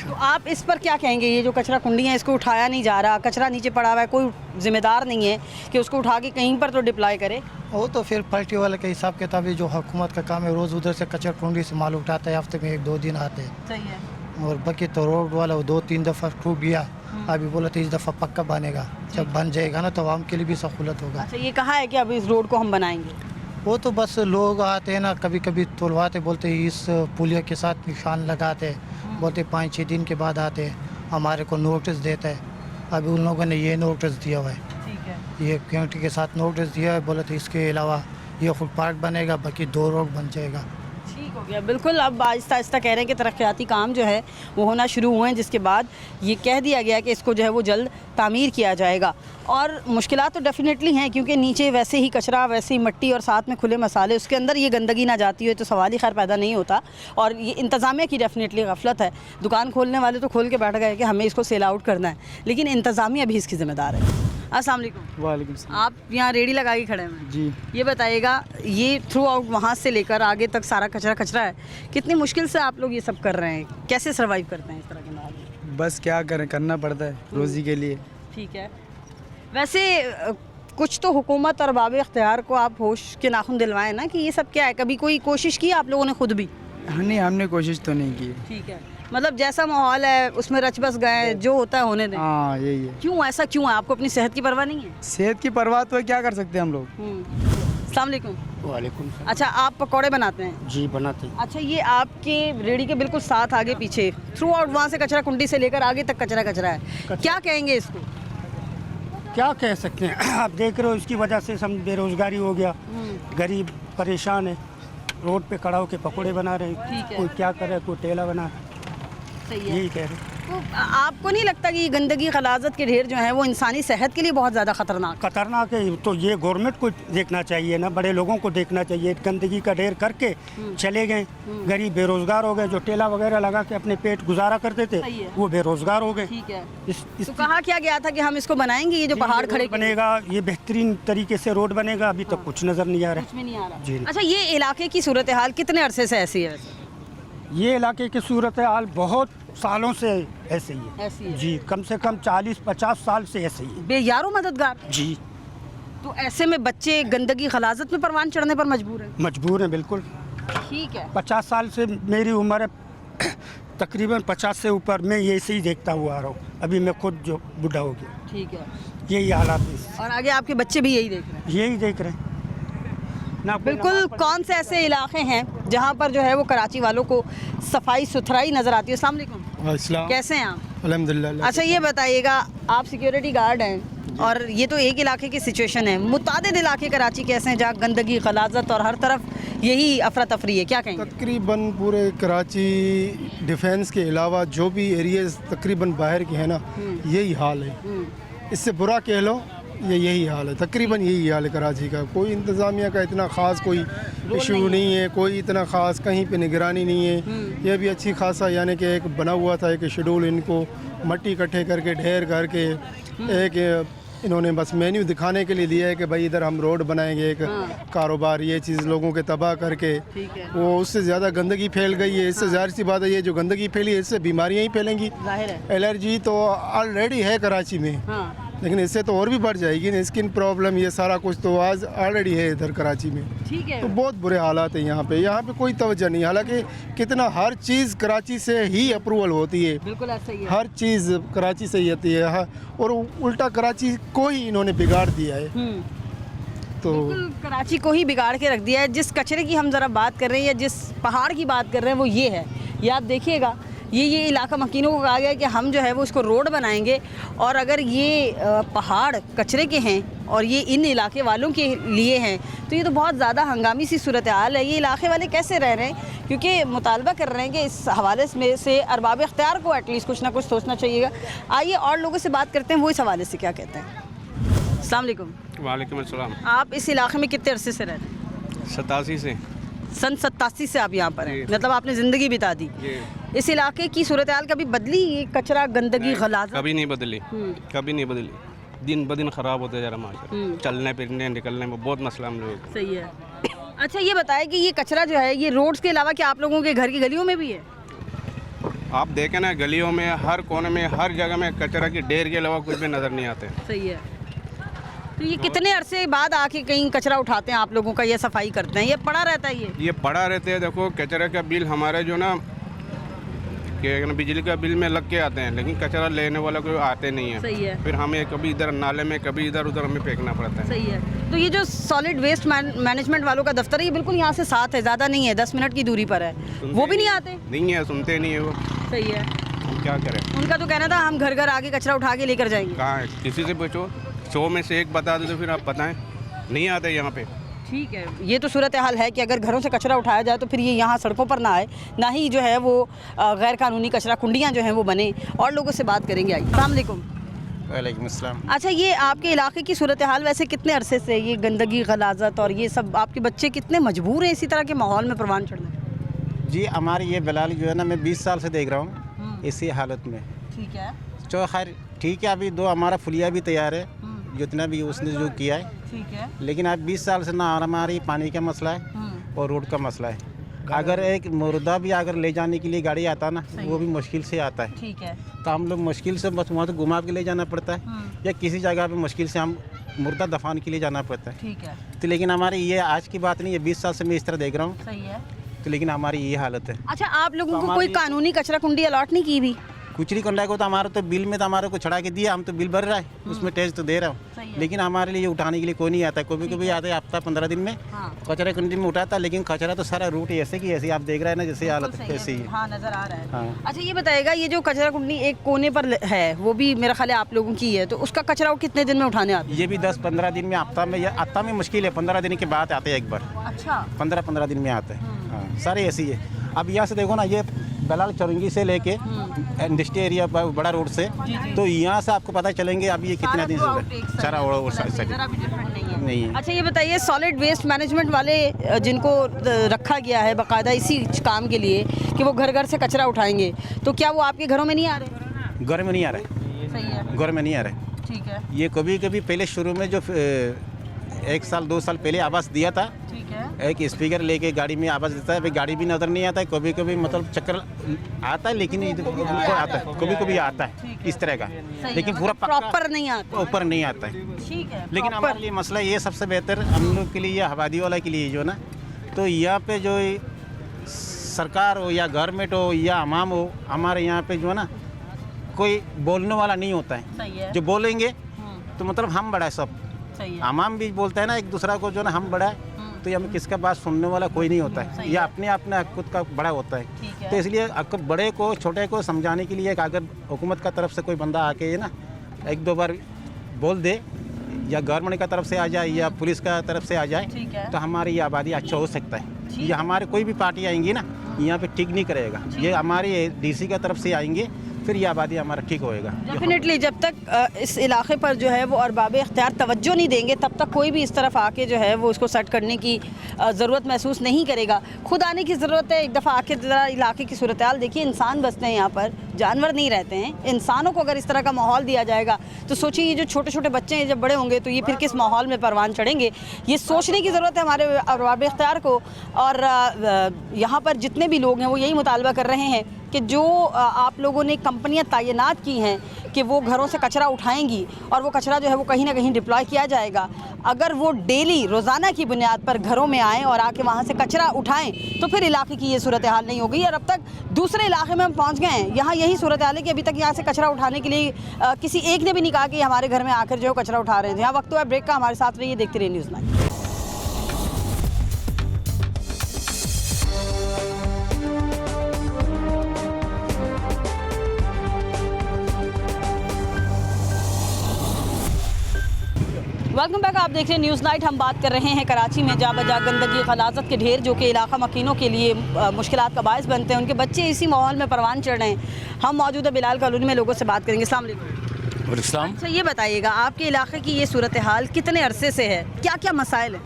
तो आप इस पर क्या कहेंगे? ये जो कचरा कुंडी है, इसको उठाया नहीं जा रहा, कचरा नीचे पड़ा हुआ है, कोई ज़िम्मेदार नहीं है कि उसको उठा के कहीं पर तो डिप्लॉय करे? वो तो फिर पलटी वाले के हिसाब किताब, जो हुकूमत का काम है, रोज़ उधर से कचरा कुंडी से माल उठाता है, हफ्ते में 1-2 दिन आते हैं। सही है। और बाकी तो रोड वाला वो 2-3 दफ़ा टूट गया, अभी बोला तो इस दफ़ा पक्का बनेगा। जब बन जाएगा ना तो आवाम के लिए भी सहूलत होगा। अच्छा, ये कहा है कि अब इस रोड को हम बनाएंगे? वो तो बस लोग आते हैं ना, कभी कभी तुलवाते, बोलते हैं इस पुलिया के साथ निशान लगाते, बोलते 5-6 दिन के बाद आते हैं, हमारे को नोटिस देता है। अभी उन लोगों ने ये नोटिस दिया हुआ है, ठीक है, ये कमेटी के साथ नोटिस दिया है, बोले थे इसके अलावा ये फुट पार्क बनेगा, बाकी 2 रोड बन जाएगा। ठीक हो गया। बिल्कुल, अब आहिस्ता आहिस्ता कह रहे हैं कि तरक्याती काम जो है वो होना शुरू हुए हैं, जिसके बाद ये कह दिया गया कि इसको जो है वो जल्द तामीर किया जाएगा। और मुश्किलात तो डेफिनेटली हैं, क्योंकि नीचे वैसे ही कचरा, वैसे ही मिट्टी और साथ में खुले मसाले, उसके अंदर ये गंदगी ना जाती हो तो सवाल ही खैर पैदा नहीं होता। और ये इंतज़ामिया की डेफिनेटली गफलत है। दुकान खोलने वाले तो खोल के बैठ गए कि हमें इसको सेल आउट करना है, लेकिन इंतज़ामिया भी इसकी ज़िम्मेदार है। अस्सलाम वालेकुम। वालेकुम सलाम। आप यहाँ रेडी लगा के खड़े हैं जी। ये बताइएगा, ये थ्रू आउट वहाँ से लेकर आगे तक सारा कचरा है, कितनी मुश्किल से आप लोग ये सब कर रहे हैं, कैसे सर्वाइव करते हैं इस तरह के माहौल में? बस क्या करें, करना पड़ता है रोज़ी के लिए। ठीक है। वैसे कुछ तो हुकूमत और बाब इख्तियार को आप होश के नाखून दिलवाएं ना कि ये सब क्या है। कभी कोई कोशिश की आप लोगों ने खुद भी? नहीं, हमने कोशिश तो नहीं की। ठीक है, मतलब जैसा माहौल है उसमें रच बस गए, जो होता है होने दें। हाँ, यही है। क्यों ऐसा क्यों है? आपको अपनी सेहत की परवाह नहीं है? सेहत की परवाह तो है, क्या कर सकते हैं हम लोग। अस्सलाम वालेकुम। वालेकुम। अच्छा, आप पकौड़े बनाते हैं? जी, बनाते हैं। अच्छा, ये आपके रेडी के बिल्कुल साथ आगे पीछे थ्रू आउट वहाँ से कचरा कुंडी से लेकर आगे तक कचरा है, क्या कहेंगे इसको? क्या कह सकते हैं, आप देख रहे हो इसकी वजह से सब बेरोजगारी हो गया, गरीब परेशान है, रोड पे खड़ा होकर पकौड़े बना रहे हैं। ठीक है। कोई क्या कर रहा है, कोई ठेला बना रहा सही है, है। यही कह रहे हैं। तो आपको नहीं लगता कि ये गंदगी खलाजत के ढेर जो है वो इंसानी सेहत के लिए बहुत ज़्यादा खतरनाक है? तो ये गवर्नमेंट को देखना चाहिए ना, बड़े लोगों को देखना चाहिए। गंदगी का ढेर करके चले गए, गरीब बेरोजगार हो गए, जो ठेला वगैरह लगा के अपने पेट गुजारा करते थे सही है। वो बेरोजगार हो गए। ठीक है। इस तो कहा क्या गया था कि हम इसको बनाएंगे, ये जो पहाड़ खड़े बनेगा, ये बेहतरीन तरीके से रोड बनेगा, अभी तक कुछ नजर नहीं आ रहा कुछ में नहीं आ रहा। जी। अच्छा, ये इलाके की सूरत हाल कितने अरसे से ऐसी है वैसे? ये इलाके की सूरत हाल बहुत सालों से ऐसे ही है। ऐसी है। जी, कम से कम 40-50 साल से ऐसे ही है। बेयारो मददगार। जी। तो ऐसे में बच्चे गंदगी खलाजत में परवान चढ़ने पर मजबूर हैं? मजबूर हैं, बिल्कुल। ठीक है। 50 साल से मेरी उम्र है, तकरीबन 50 से ऊपर मैं ये ऐसे ही देखता हुआ आ रहा हूँ। अभी मैं खुद जो बूढ़ा हो गया। ठीक है। यही हालात है, और आगे आपके बच्चे भी यही देख रहे हैं? यही देख रहे हैं ना। बिल्कुल। कौन से ऐसे इलाके हैं जहाँ पर जो है वो कराची वालों को सफाई सुथराई नज़र आती है? अस्सलाम वालेकुम। कैसे हैं आप? अल्हम्दुलिल्लाह। अच्छा, ये बताइएगा, आप सिक्योरिटी गार्ड हैं और ये तो एक इलाके की सिचुएशन है, मुतादिद इलाके कराची कैसे हैं जहाँ गंदगी खलाजत और हर तरफ यही अफरा तफरी है, क्या कहेंगे? तकरीबन पूरे कराची डिफेंस के अलावा जो भी एरियाज तकरीबन बाहर के हैं ना, यही हाल है। इससे बुरा कह लो, ये यही हाल है, तकरीबन यही हाल है कराची का। कोई इंतज़ामिया का इतना ख़ास कोई इशू नहीं है, कोई इतना ख़ास कहीं पे निगरानी नहीं है। ये भी अच्छी खासा यानी कि एक बना हुआ था एक शेड्यूल, इनको मट्टी इकट्ठे करके ढेर करके एक इन्होंने बस मेन्यू दिखाने के लिए दिया है कि भाई इधर हम रोड बनाएंगे, एक कारोबार, ये चीज़ लोगों के तबाह करके वो उससे ज़्यादा गंदगी फैल गई है। इससे ज़ाहिर सी बात है, ये जो गंदगी फैली है इससे बीमारियाँ ही फैलेंगी। एलर्जी तो ऑलरेडी है कराची में, लेकिन इससे तो और भी बढ़ जाएगी। स्किन प्रॉब्लम, ये सारा कुछ तो आज ऑलरेडी है इधर कराची में। ठीक है। तो बहुत बुरे हालात हैं यहाँ पे कोई तवज्जो नहीं। हालांकि कितना हर चीज़ कराची से ही अप्रूवल होती है, बिल्कुल ऐसा ही है। हर चीज़ कराची से ही होती है, और उल्टा कराची को ही इन्होंने बिगाड़ दिया है। तो बिल्कुल कराची को ही बिगाड़ के रख दिया है। जिस कचरे की हम ज़रा बात कर रहे हैं या जिस पहाड़ की बात कर रहे हैं वो ये है। ये आप देखिएगा, ये इलाका मकीनों को कहा गया है कि हम जो है वो इसको रोड बनाएंगे, और अगर ये पहाड़ कचरे के हैं और ये इन इलाके वालों के लिए हैं तो ये तो बहुत ज़्यादा हंगामी सी सूरत हाल है। ये इलाके वाले कैसे रह रहे हैं? क्योंकि मुतालबा कर रहे हैं कि इस हवाले में से अरबाब इख्तियार को एटलीस्ट कुछ ना कुछ सोचना चाहिएगा। आइए और लोगों से बात करते हैं, वो इस हवाले से क्या कहते हैं। अस्सलाम वालेकुम। वालेकुम अस्सलाम। आप इस इलाके में कितने अरसे से रह रहे हैं? 87 से। सन 87 से आप यहाँ पर हैं, मतलब आपने ज़िंदगी बिता दी। इस इलाके की सूरत हाल कभी बदली? ये कचरा गंदगी खलाजत कभी नहीं बदली, कभी नहीं बदली। दिन ब दिन ख़राब होते जा रहा माशा, चलने फिरने निकलने में बहुत मसला हम लोगों को। सही है। अच्छा, ये बताएं कि ये कचरा जो है ये रोड्स के अलावा क्या आप लोगों के घर की गलियों में भी है? आप देखें ना, गलियों में, हर कोने में, हर जगह में कचरा की ढेर के अलावा कुछ भी नज़र नहीं आते। सही है। तो ये कितने अरसे बाद आके कहीं कचरा उठाते हैं आप लोगों का, ये सफाई करते हैं, ये पड़ा रहता है? ये पड़ा रहते हैं। देखो, कचरे का बिल हमारे जो ना कि ना बिजली का बिल में लग के आते हैं, लेकिन कचरा लेने वाला कोई आते नहीं है। सही है। फिर हमें कभी इधर नाले में, कभी इधर उधर हमें फेंकना पड़ता है। सही है। तो ये जो सॉलिड वेस्ट मैनेजमेंट वालों का दफ्तर है, ये बिल्कुल यहाँ से साथ है, ज़्यादा नहीं है, 10 मिनट की दूरी पर है, वो भी नहीं आते? नहीं है, सुनते नहीं है वो। सही है। हम क्या करें? उनका तो कहना था हम घर घर आके कचरा उठा के लेकर जाएंगे। कहाँ है? किसी से पूछो, 100 में से एक बता दो तो फिर आप बताएं, नहीं आते यहाँ पे। ठीक है, ये तो सूरत हाल है कि अगर घरों से कचरा उठाया जाए तो फिर ये यहाँ सड़कों पर ना आए, ना ही जो है वो गैर कानूनी कचरा कुंडियाँ जो हैं वो बने। और लोगों से बात करेंगे। आइए। अस्सलाम वालेकुम। वालेकुम अस्सलाम। अच्छा, ये आपके इलाके की सूरत हाल वैसे कितने अरसे से ये गंदगी, गलाजत और ये सब, आपके बच्चे कितने मजबूर हैं इसी तरह के माहौल में परवान चढ़ने? जी हमारी ये बिलाल जो है ना, मैं 20 साल से देख रहा हूँ इसी हालत में। ठीक है। तो खैर ठीक है, अभी दो हमारा फुलिया भी तैयार है, जितना भी उसने जो किया है। ठीक है। लेकिन अब 20 साल से ना हमारी पानी का मसला है और रोड का मसला है। अगर एक मुर्दा भी अगर ले जाने के लिए गाड़ी आता ना, वो भी मुश्किल से आता है। ठीक है। तो हम लोग मुश्किल से बस वहाँ तो घुमा के ले जाना पड़ता है, या किसी जगह पे मुश्किल से हम मुर्दा दफान के लिए जाना पड़ता है। ठीक है। तो लेकिन हमारी ये आज की बात नहीं है, 20 साल से मैं इस तरह देख रहा हूँ। सही है। तो लेकिन हमारी ये हालत है। अच्छा, आप लोगों को कोई कानूनी कचरा कुंडी अलॉट नहीं की भी? कुचरी कंडा को तो हमारा तो बिल में तो हमारे को चढ़ा के दिया, हम तो बिल भर रहा है, उसमें टैक्स तो दे रहा हूँ, लेकिन हमारे लिए उठाने के लिए कोई नहीं आता है। कभी कभी आता है हफ्ता 15 दिन में कचरा कंडी में उठाता, लेकिन कचरा तो सारा रूट ऐसे की ऐसे आप देख रहे हैं ना, जैसे हालत ऐसी ही। हाँ, नजर आ रहा है। हाँ। अच्छा, ये बताएगा, ये जो कचरा कुंडी एक कोने पर है, वो भी मेरा ख्याल है आप लोगों की है, तो उसका कचरा वो कितने दिन में उठाने आता है? ये भी 10-15 दिन में, हफ्ता में मुश्किल है, 15 दिन के बाद आते हैं एक बार। अच्छा। 15 दिन में आते हैं। हाँ, सारे ऐसी है। अब यहाँ से देखो ना, ये बलाल चौरंगी से लेके इंडस्ट्री एरिया बड़ा रोड से, तो यहाँ से आपको पता चलेंगे अब ये कितना दिन से सारा नहीं है। अच्छा, ये बताइए, सॉलिड वेस्ट मैनेजमेंट वाले जिनको रखा गया है बाकायदा इसी काम के लिए कि वो घर घर से कचरा उठाएंगे, तो क्या वो आपके घरों में नहीं आ रहे? घर में नहीं आ रहे। सही है। घर में नहीं आ रहे। ठीक है। ये कभी कभी पहले शुरू में जो 1 साल 2 साल पहले आवाज़ दिया था, ठीक है, एक स्पीकर लेके गाड़ी में आवाज़ देता है, भाई गाड़ी भी नजर नहीं आता है, कभी कभी मतलब चक्कर आता है, लेकिन उनको आता है, कभी कभी आता है इस तरह का, लेकिन पूरा प्रॉपर नहीं आता, ऊपर नहीं आता है। ठीक है। लेकिन हमारे लिए मसला ये सबसे बेहतर हम लोग के लिए, या आबादी वाला के लिए जो ना, तो यहाँ पे जो सरकार हो या गवर्नमेंट हो या अवाम हो, हमारे यहाँ पे जो है ना कोई बोलने वाला नहीं होता है। जो बोलेंगे तो मतलब हम बड़ा है सब, अवाम भी बोलता है ना एक दूसरा को जो ना हम बड़ा है, तो ये हमें किसका बात सुनने वाला कोई नहीं होता है, ये अपने अपने खुद का बड़ा होता है। तो इसलिए बड़े को छोटे को समझाने के लिए अगर हुकूमत का तरफ से कोई बंदा आके ये ना 1-2 बार बोल दे, या गवर्नमेंट का तरफ से आ जाए या पुलिस का तरफ से आ जाए, तो हमारी ये आबादी अच्छा हो सकता है। ये हमारे कोई भी पार्टी आएंगी ना, यहाँ पे ठीक नहीं करेगा, ये हमारी डीसी का तरफ से आएंगे, फिर ये आबादी हमारा ठीक होएगा। डेफिनेटली जब तक इस इलाके पर जो है वो अरबाब इख्तियार तवज्जो नहीं देंगे, तब तक कोई भी इस तरफ आके जो है वो उसको सेट करने की ज़रूरत महसूस नहीं करेगा। खुद आने की ज़रूरत है। एक दफ़ा आके ज़रा इलाके की सूरत हाल देखिए, इंसान बसते हैं यहाँ पर, जानवर नहीं रहते हैं। इंसानों को अगर इस तरह का माहौल दिया जाएगा तो सोचिए, ये जो छोटे छोटे बच्चे हैं जब बड़े होंगे तो ये फिर किस माहौल में परवान चढ़ेंगे। ये सोचने की ज़रूरत है हमारे अरबाब इख्तियार को। और यहाँ पर जितने भी लोग हैं वो यही मुतालबा कर रहे हैं कि जो आप लोगों ने कंपनियां तैनात की हैं कि वो घरों से कचरा उठाएंगी और वो कचरा जो है वो कहीं ना कहीं डिप्लॉय किया जाएगा। अगर वो डेली रोज़ाना की बुनियाद पर घरों में आएँ और आके वहाँ से कचरा उठाएं, तो फिर इलाके की ये सूरत हाल नहीं होगी। और अब तक दूसरे इलाके में हम पहुँच गए हैं, यहाँ यही सूरत हाल है कि अभी तक यहाँ से कचरा उठाने के लिए किसी एक ने भी नहीं कहा कि हमारे घर में आकर जो है कचरा उठा रहे हैं। यहाँ वक्त हुआ ब्रेक का, हमारे साथ रहिए, देखते रहिए न्यूज़ 9। वेलकम बैक, आप देख रहे हैं न्यूज़ नाइट। हम बात कर रहे हैं कराची में जा बजा गंदगी, गलाजत के ढेर जो कि इलाका मकीनों के लिए मुश्किलात का बायस बनते हैं। उनके बच्चे इसी माहौल में परवान चढ़ रहे हैं। हम मौजूदा बिलाल कॉलोनी में लोगों से बात करेंगे। अस्सलाम वालेकुम। अच्छा, ये बताइएगा, आपके इलाके की ये सूरत हाल कितने अरसे से है, क्या क्या मसाइल हैं?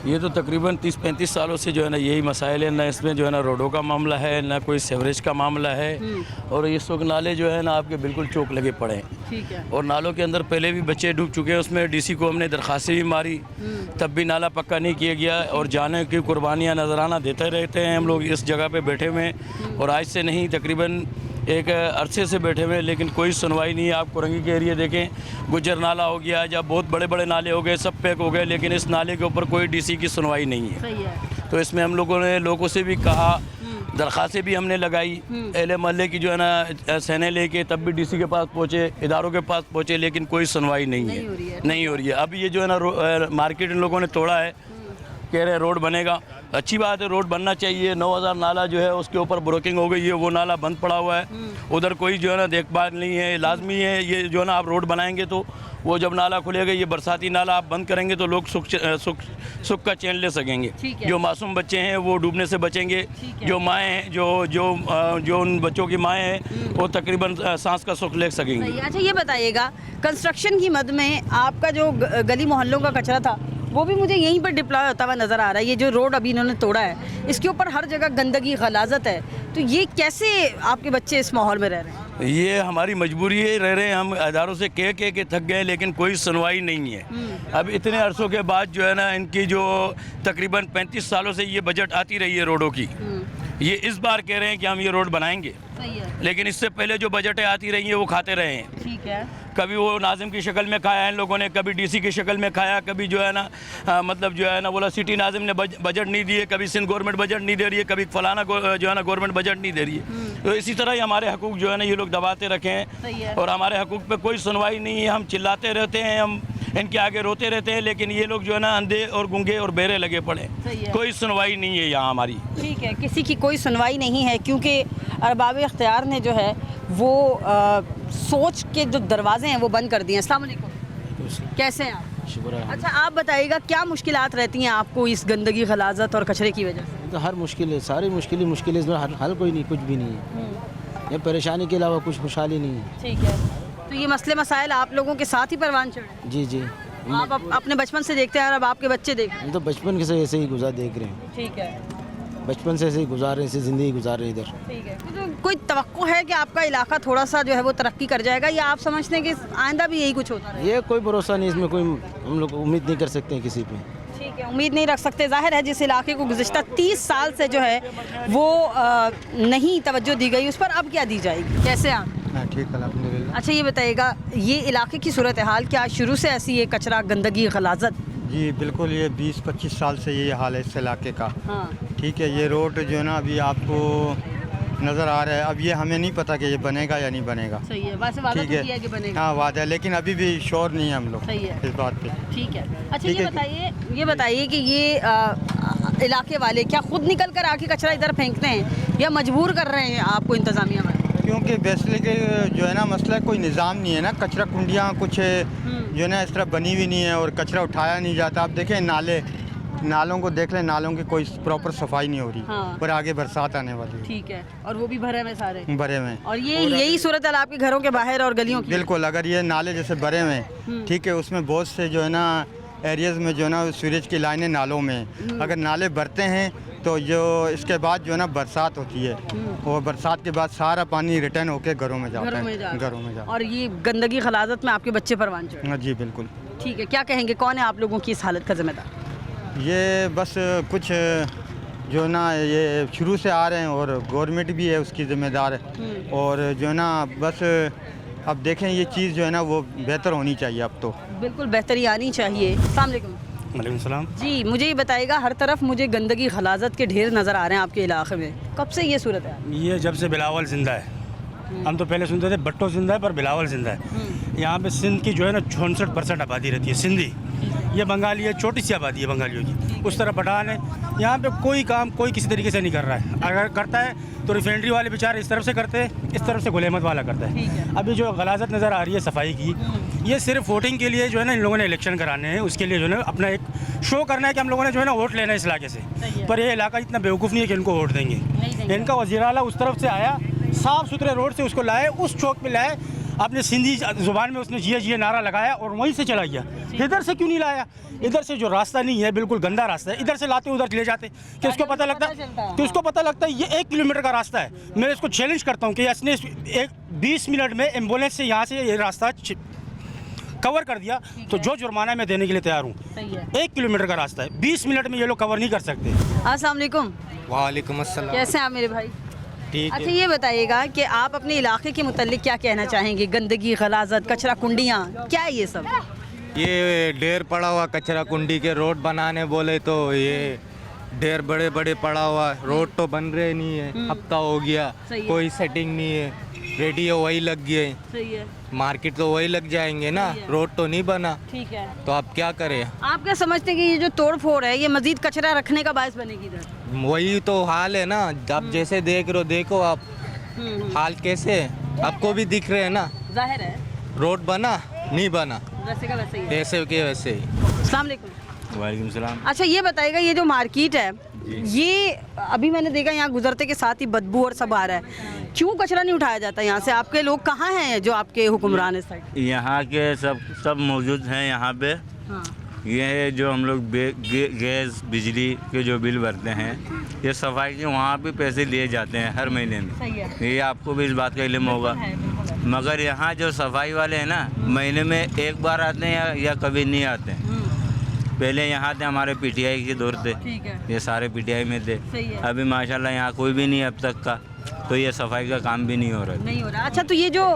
ये तो तकरीबन 30-35 सालों से जो है ना यही मसाइल है। ना इसमें जो है ना रोडों का मामला है, ना कोई सेवरेज का मामला है, और इस वक्त नाले जो है ना आपके बिल्कुल चौक लगे पड़े हैं। ठीक है। और नालों के अंदर पहले भी बच्चे डूब चुके हैं। उसमें डीसी को हमने दरखास्तें भी मारी, तब भी नाला पक्का नहीं किया गया, और जाने की कुर्बानियाँ नजराना देते रहते हैं हम लोग इस जगह पे बैठे हुए। और आज से नहीं, तकरीबन एक अरसे से बैठे हुए, लेकिन कोई सुनवाई नहीं है। आप कुरंगी के एरिया देखें, गुज्जर नाला हो गया, जब बहुत बड़े बड़े नाले हो गए, सब पैक हो गए, लेकिन इस नाले के ऊपर कोई डीसी की सुनवाई नहीं है। सही है। तो इसमें हम लोगों ने लोगों से भी कहा दरख्वास्तें भी हमने लगाई, अहले मोहल्ले की जो है ना सहने लेके तब भी डीसी के पास पहुँचे, इदारों के पास पहुँचे, लेकिन कोई सुनवाई नहीं हो रही है। अब ये जो है ना मार्केट इन लोगों ने तोड़ा है, कह रहे रोड बनेगा। अच्छी बात है, रोड बनना चाहिए। 9000 नाला जो है उसके ऊपर ब्रोकिंग हो गई है, वो नाला बंद पड़ा हुआ है, उधर कोई जो है ना देखभाल नहीं है। लाजमी है ये जो है ना आप रोड बनाएंगे तो वो जब नाला खुलेगा, ये बरसाती नाला आप बंद करेंगे तो लोग सुख का चैन ले सकेंगे। जो मासूम बच्चे हैं वो डूबने से बचेंगे, जो माएँ हैं जो उन बच्चों की माएँ हैं वो तकरीबन सांस का सुख ले सकेंगी। अच्छा ये बताइएगा, कंस्ट्रक्शन की मद में आपका जो गली मोहल्लों का कचरा था वो भी मुझे यहीं पर डिप्लॉय होता हुआ नज़र आ रहा है। ये जो रोड अभी इन्होंने तोड़ा है इसके ऊपर हर जगह गंदगी गलाजत है, तो ये कैसे आपके बच्चे इस माहौल में रह रहे हैं? ये हमारी मजबूरी है, रह रहे हैं हम इदारों से कह के थक गए, लेकिन कोई सुनवाई नहीं है। अब इतने अरसों के बाद जो है ना इनकी जो तकरीबन 35 सालों से ये बजट आती रही है रोडों की, ये इस बार कह रहे हैं कि हम ये रोड बनाएंगे, लेकिन इससे पहले जो बजटें आती रही हैं वो खाते रहे हैं। ठीक है, कभी वो नाजिम की शक्ल में खाया इन लोगों ने, कभी डीसी की शक्ल में खाया, कभी जो है ना मतलब जो है ना बोला सिटी नाजिम ने बजट नहीं दिए, कभी सिंध गवर्नमेंट बजट नहीं दे रही है, कभी फलाना जो है ना गवर्नमेंट बजट नहीं दे रही है। तो इसी तरह ही हमारे हकूक़ जो है ना ये लोग दबाते रखे हैं और हमारे हकूक़ पे कोई सुनवाई नहीं है। हम चिल्लाते रहते हैं, हम इनके आगे रोते रहते हैं, लेकिन ये लोग जो है ना अंधे और गूंगे और बहरे लगे पड़े, कोई सुनवाई नहीं है यहाँ हमारी। ठीक है, किसी की कोई सुनवाई नहीं है क्योंकि अरबाब इख्तियार ने जो है वो सोच के जो दरवाजे हैं वो बंद कर दिए हैं। अस्सलाम वालेकुम, कैसे हैं आप? शुक्र है। अच्छा आप बताइएगा, क्या मुश्किलात रहती हैं आपको इस गंदगी गलाजत और कचरे की वजह से? तो हर मुश्किल है, सारी मुश्किल है, इसमें हल कोई नहीं, कुछ भी नहीं है। ये परेशानी के अलावा कुछ खुशहाली नहीं है। ठीक है, तो ये मसले मसाइल आप लोगों के साथ ही परवान चढ़े? जी जी, आप अपने बचपन से देखते हैं और अब आपके बच्चे देख रहे हैं? हम तो बचपन से ऐसे ही देख रहे हैं। ठीक है, बचपन से ऐसे ही गुजार रहे हैं, ऐसे ज़िंदगी गुजार रहे हैं इधर। ठीक है, तो कोई तवक्को है कि आपका इलाका थोड़ा सा जो है वो तरक्की कर जाएगा, या आप समझते हैं कि आइंदा भी यही कुछ होता है? ये कोई भरोसा नहीं, इसमें कोई हम लोग उम्मीद नहीं कर सकते हैं किसी पे। ठीक है, उम्मीद नहीं रख सकते। जाहिर है जिस इलाके को गुज़िश्ता 30 साल से जो है वो नहीं तवज्जो दी गई, उस पर अब क्या दी जाएगी? कैसे आप? ठीक है, अल्हम्दुलिल्लाह। अच्छा ये बताइएगा, ये इलाके की सूरत हाल क्या शुरू से ऐसी है, कचरा गंदगी गलाजत? जी बिल्कुल, ये 20-25 साल से ये हाल है इस इलाके का। हाँ। ठीक है, ये रोड जो है ना अभी आपको नज़र आ रहा है, अब ये हमें नहीं पता कि ये बनेगा या नहीं बनेगा। सही है, वैसे वादा तो किया कि बनेगा। हाँ वादा है, लेकिन अभी भी श्योर नहीं है हम लोग इस बात पे। ठीक है, अच्छा ये बताइए कि ये इलाके वाले क्या खुद निकल कर आके कचरा इधर फेंकते हैं या मजबूर कर रहे हैं आपको इंतज़ामिया वाले? क्योंकि बेसिकली जो है ना मसला कोई निज़ाम नहीं है ना, कचरा कुंडियाँ कुछ जो है ना इस तरह बनी हुई नहीं है और कचरा उठाया नहीं जाता। आप देखें नालों को देख लें, नालों की कोई प्रॉपर सफाई नहीं हो रही। हाँ। पर आगे बरसात आने वाली है। ठीक है, और वो भी भरे में सारे भरे में, और यही सूरत है आपके घरों के बाहर और गलियों की? बिल्कुल, अगर ये नाले जैसे भरे में, ठीक है, उसमें बहुत से जो है ना एरियाज़ में जो है ना सूरज की लाइनें नालों में, अगर नाले भरते हैं तो जो इसके बाद जो है ना बरसात होती है और बरसात के बाद सारा पानी रिटर्न होकर घरों में जाता है, घरों में जाता है। और ये गंदगी खलाजत में आपके बच्चे परवान चढ़े? जी बिल्कुल। ठीक है, क्या कहेंगे, कौन है आप लोगों की इस हालत का जिम्मेदार? ये बस कुछ जो ना ये शुरू से आ रहे हैं और गवर्नमेंट भी है उसकी ज़िम्मेदार है, और जो है ना बस अब देखें ये चीज़ जो है ना वो बेहतर होनी चाहिए। अब तो बिल्कुल बेहतरी आनी चाहिए। अस्सलाम वालेकुम। वालेकुम सलाम। जी मुझे ये बताइएगा, हर तरफ मुझे गंदगी खलाजत के ढेर नज़र आ रहे हैं आपके इलाके में, कब से ये सूरत है? ये जब से बिलावल जिंदा है। हम तो पहले सुनते थे भट्टो जिंदा है, पर बिलावल जिंदा है। यहाँ पे सिंध की जो है ना 64% आबादी रहती है सिंधी, ये बंगाली है, छोटी सी आबादी है बंगालियों की, उस तरह पठान है। यहाँ पे कोई काम कोई किसी तरीके से नहीं कर रहा है, अगर करता है तो रिफाइनरी वाले बेचारे इस तरफ से करते हैं, इस तरफ से गुलेमत वाला करता है। अभी जो गलाजत नज़र आ रही है सफाई की, ये सिर्फ वोटिंग के लिए जो है ना इन लोगों ने इलेक्शन कराने हैं, उसके लिए जो है ना अपना एक शो करना है कि हम लोगों ने जो है ना वोट लेना है इस इलाके से। पर ये इलाका इतना बेवकूफ़ नहीं है कि इनको वोट देंगे। इनका वज़ीर आला उस तरफ से आया, साफ़ सुथरे रोड से उसको लाए, उस चौक पे लाए, अपने सिंधी ज़ुबान में उसने जिया जिया नारा लगाया और वहीं से चला गया। इधर से क्यों नहीं लाया? इधर से जो रास्ता नहीं है, बिल्कुल गंदा रास्ता है, इधर से लाते उधर ले जाते। कि उसको पता लगता है ये 1 किलोमीटर का रास्ता है। मैं इसको चैलेंज करता हूँ कि इसने 20 मिनट में एम्बुलेंस से यहाँ से ये रास्ता कवर कर दिया तो जो जुर्माना मैं देने के लिए तैयार हूँ। 1 किलोमीटर का रास्ता है, 20 मिनट में ये लोग कवर नहीं कर सकते। अस्सलाम वालेकुम। वालेकुम अस्सलाम। कैसे हैं आप मेरे भाई? अच्छा ये बताइएगा कि आप अपने इलाके के मुतालिक क्या कहना चाहेंगे? गंदगी, गलाजत, कचरा कुंडियाँ, क्या है ये सब? ये ढेर पड़ा हुआ कचरा कुंडी के रोड बनाने बोले तो ये ढेर बड़े बड़े पड़ा हुआ है, रोड तो बन रहे नहीं है, हफ्ता हो गया, सही है। कोई सेटिंग नहीं है, रेडियो वही लग गए, सही है, मार्केट तो वही लग जाएंगे ना, रोड तो नहीं बना, ठीक है। तो आप क्या करें? आप क्या समझते हैं कि ये जो तोड़ फोड़ है ये मजीद कचरा रखने का बायस बनेगी इधर? वही तो हाल है ना, आप जैसे देख रहे हो, देखो आप हाल कैसे है, आपको भी दिख रहे हैं ना, जाहिर है रोड बना नहीं बना, वैसे का वैसे ही है। जैसे के वैसे ही। अस्सलाम वालेकुम। वालेकुम सलाम। अच्छा ये बताइएगा, ये जो मार्केट है ये अभी मैंने देखा यहाँ गुजरते के साथ ही बदबू और सब आ रहा है, क्यों कचरा नहीं उठाया जाता यहाँ से? आपके लोग कहाँ हैं जो आपके हुक्मरान है साइड? यहाँ के सब मौजूद हैं यहाँ पे। हाँ। ये जो हम लोग गैस बिजली के जो बिल भरते हैं, ये सफाई के वहाँ पे पैसे लिए जाते हैं हर महीने में। सही है। ये आपको भी इस बात का इल्म होगा। मगर यहाँ जो सफाई वाले हैं ना, महीने में एक बार आते हैं या कभी नहीं आते हैं। पहले यहाँ थे हमारे पीटीआई के दौर थे, ठीक है। ये सारे पीटीआई में थे। सही है। अभी माशाल्लाह यहाँ कोई भी नहीं है अब तक का, तो ये सफाई का काम भी नहीं हो रहा है। नहीं हो रहा। अच्छा तो ये जो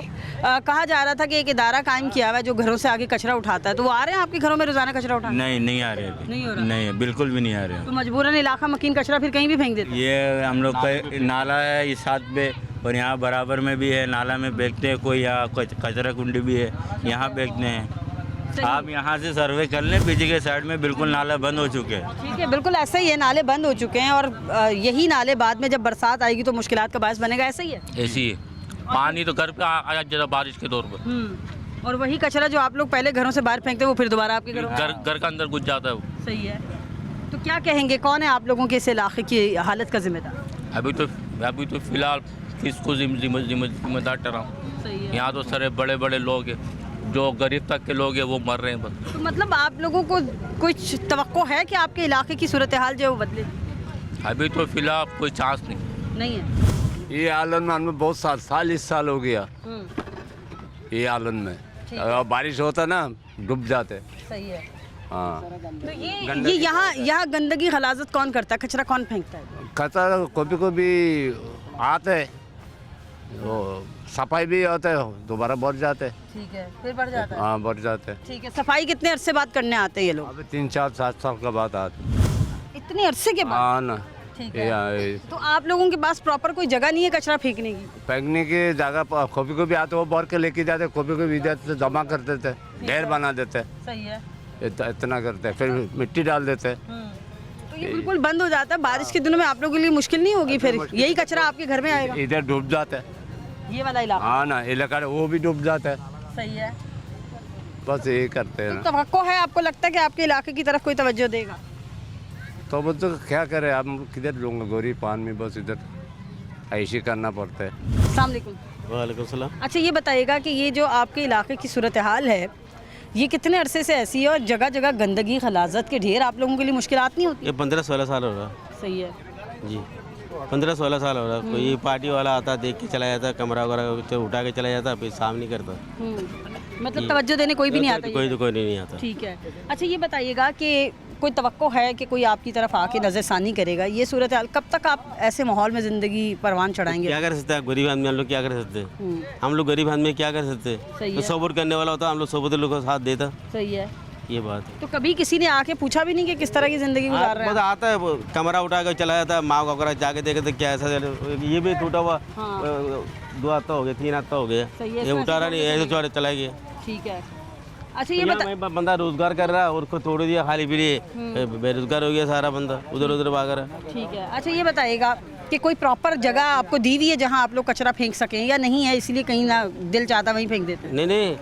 कहा जा रहा था कि एक इदारा कायम किया हुआ है जो घरों से आगे कचरा उठाता है, तो वो आ रहे हैं आपके घरों में रोजाना कचरा उठाने? नहीं आ रहे अभी। नहीं हो रहा? नहीं, बिल्कुल भी नहीं आ रहे। तो मजबूरन इलाका मकीन कचरा फिर कहीं भी फेंक देते हैं? ये हम लोग का नाला है इस हाथ पे, और यहाँ बराबर में भी है, नाला में बेचते हैं, कोई यहाँ कचरा कुंडी भी है, यहाँ बेचते हैं। आप यहाँ से सर्वे कर लें, पीछे के साइड में बिल्कुल नाला बंद हो चुके हैं। ठीक है, बिल्कुल ऐसा ही है, नाले बंद हो चुके हैं और यही नाले बाद में जब बरसात आएगी तो मुश्किलात का बायस बनेगा, ऐसा ही है? ऐसी है, पानी तो घर पे आ जाता बारिश के दौर पर। और वही कचरा जो आप लोग पहले घरों से बाहर फेंकते हैं वो फिर दोबारा आपके घरों घर का अंदर घुस जाता है वो। सही है। तो क्या कहेंगे, कौन है आप लोगों के इस इलाके की हालत का जिम्मेदार? अभी तो फिलहाल किसको जिम्मेदार ठहराऊं? सही है। यहाँ तो सारे बड़े बड़े लोग हैं, जो गरीब तक के लोग हैं वो मर रहे हैं बस। तो मतलब आप लोगों को कुछ तवक्को है कि आपके इलाके की सूरत हाल जो है वो बदले? अभी तो फिलहाल कोई चांस नहीं है। ये आलन में हमें बहुत साल हो गया ये आलन में, अगर बारिश होता ना डूब जाते। सही है। हाँ। तो ये यहाँ गंदगी खलाजत कौन करता है, कचरा कौन फेंकता है? कचरा कभी आते है, वो सफाई भी होते है, दोबारा बढ़ जाते। ठीक है, फिर बढ़ जाता है। हाँ, बढ़ जाते। ठीक है। सफाई कितने अरसे बाद करने आते हैं ये लोग? अभी 3-4-7 साल के बाद आते। इतने अरसे के बाद? हाँ ना। ठीक है। तो आप लोगों के पास प्रॉपर कोई जगह नहीं है कचरा फेंकने की? फेंकने की जगह कभी कभी आते, वो भर के लेके जाते, कभी कभी इधर से जमा कर देते, ढेर बना देते। सही है। इतना करते, फिर मिट्टी डाल देते। तो ये बिल्कुल बंद हो जाता है। बारिश के दिनों में आप लोगों के लिए मुश्किल नहीं होगी? फिर यही कचरा आपके घर में आएगा? इधर डूब जाता है ये वाला इलाका? हाँ ना, इलाका वो भी डूब जाता है। सही है। बस यही करते हैं ना। तो तवक्को है, आपको लगता है कि आपके इलाके की तरफ कोई तवज्जो देगा? तो वो तो क्या करें, हम किधर लूँगा, गोरी पान में बस इधर ऐसे करना पड़ता है। अस्सलाम वालेकुम। वालेकुम सलाम। अच्छा ये बताइएगा कि ये जो आपके इलाके की सूरत हाल है ये कितने अरसे से ऐसी है और जगह जगह गंदगी खलाजत के ढेर, आप लोगों के लिए मुश्किलात नहीं होती? ये 15-16 साल हो रहा है। सही है जी, 15-16 साल हो रहा है। कोई पार्टी वाला आता, देख के चला जाता, कमरा वगैरह तो उठा के चला जाता, फिर साफ नहीं करता। मतलब तवज्जो देने कोई भी नहीं आता? कोई नहीं आता। ठीक है। अच्छा ये बताइएगा कि कोई तवक्को है कि कोई आपकी तरफ आके नज़रसानी करेगा? ये सूरत हाल कब तक आप ऐसे माहौल में ज़िंदगी परवान चढ़ाएंगे? क्या कर सकते हैं गरीब आदमी, हम लोग क्या कर सकते हैं? हम लोग गरीब आदमी क्या कर सकते हैं? तो सब्र करने वाला होता, हम लोग सब्र लोगों का साथ देता। सही है, ये बात है। तो कभी किसी ने आके पूछा भी नहीं कि किस तरह की ज़िंदगी गुजार रहे हैं? आता है, कमरा उठा कर चला जाता है, माँ वगैरह जाके देखे क्या ऐसा, ये भी टूटा हुआ 2 हफ्ता हो गया, 3 हफ्ता हो गया, ये उठा रहा नहीं, ऐसे चला गया। ठीक है। अच्छा ये बता, बंदा रोजगार कर रहा है और उसको तोड़ दिया खाली फिर बेरोजगार हो गया सारा बंदा, उधर उधर भाग रहा है। ठीक है। अच्छा ये बताइएगा कि कोई प्रॉपर जगह आपको दी हुई है जहाँ आप लोग कचरा फेंक सकें या नहीं है, इसलिए कहीं ना दिल चाहता वहीं फेंक देते हैं? नहीं,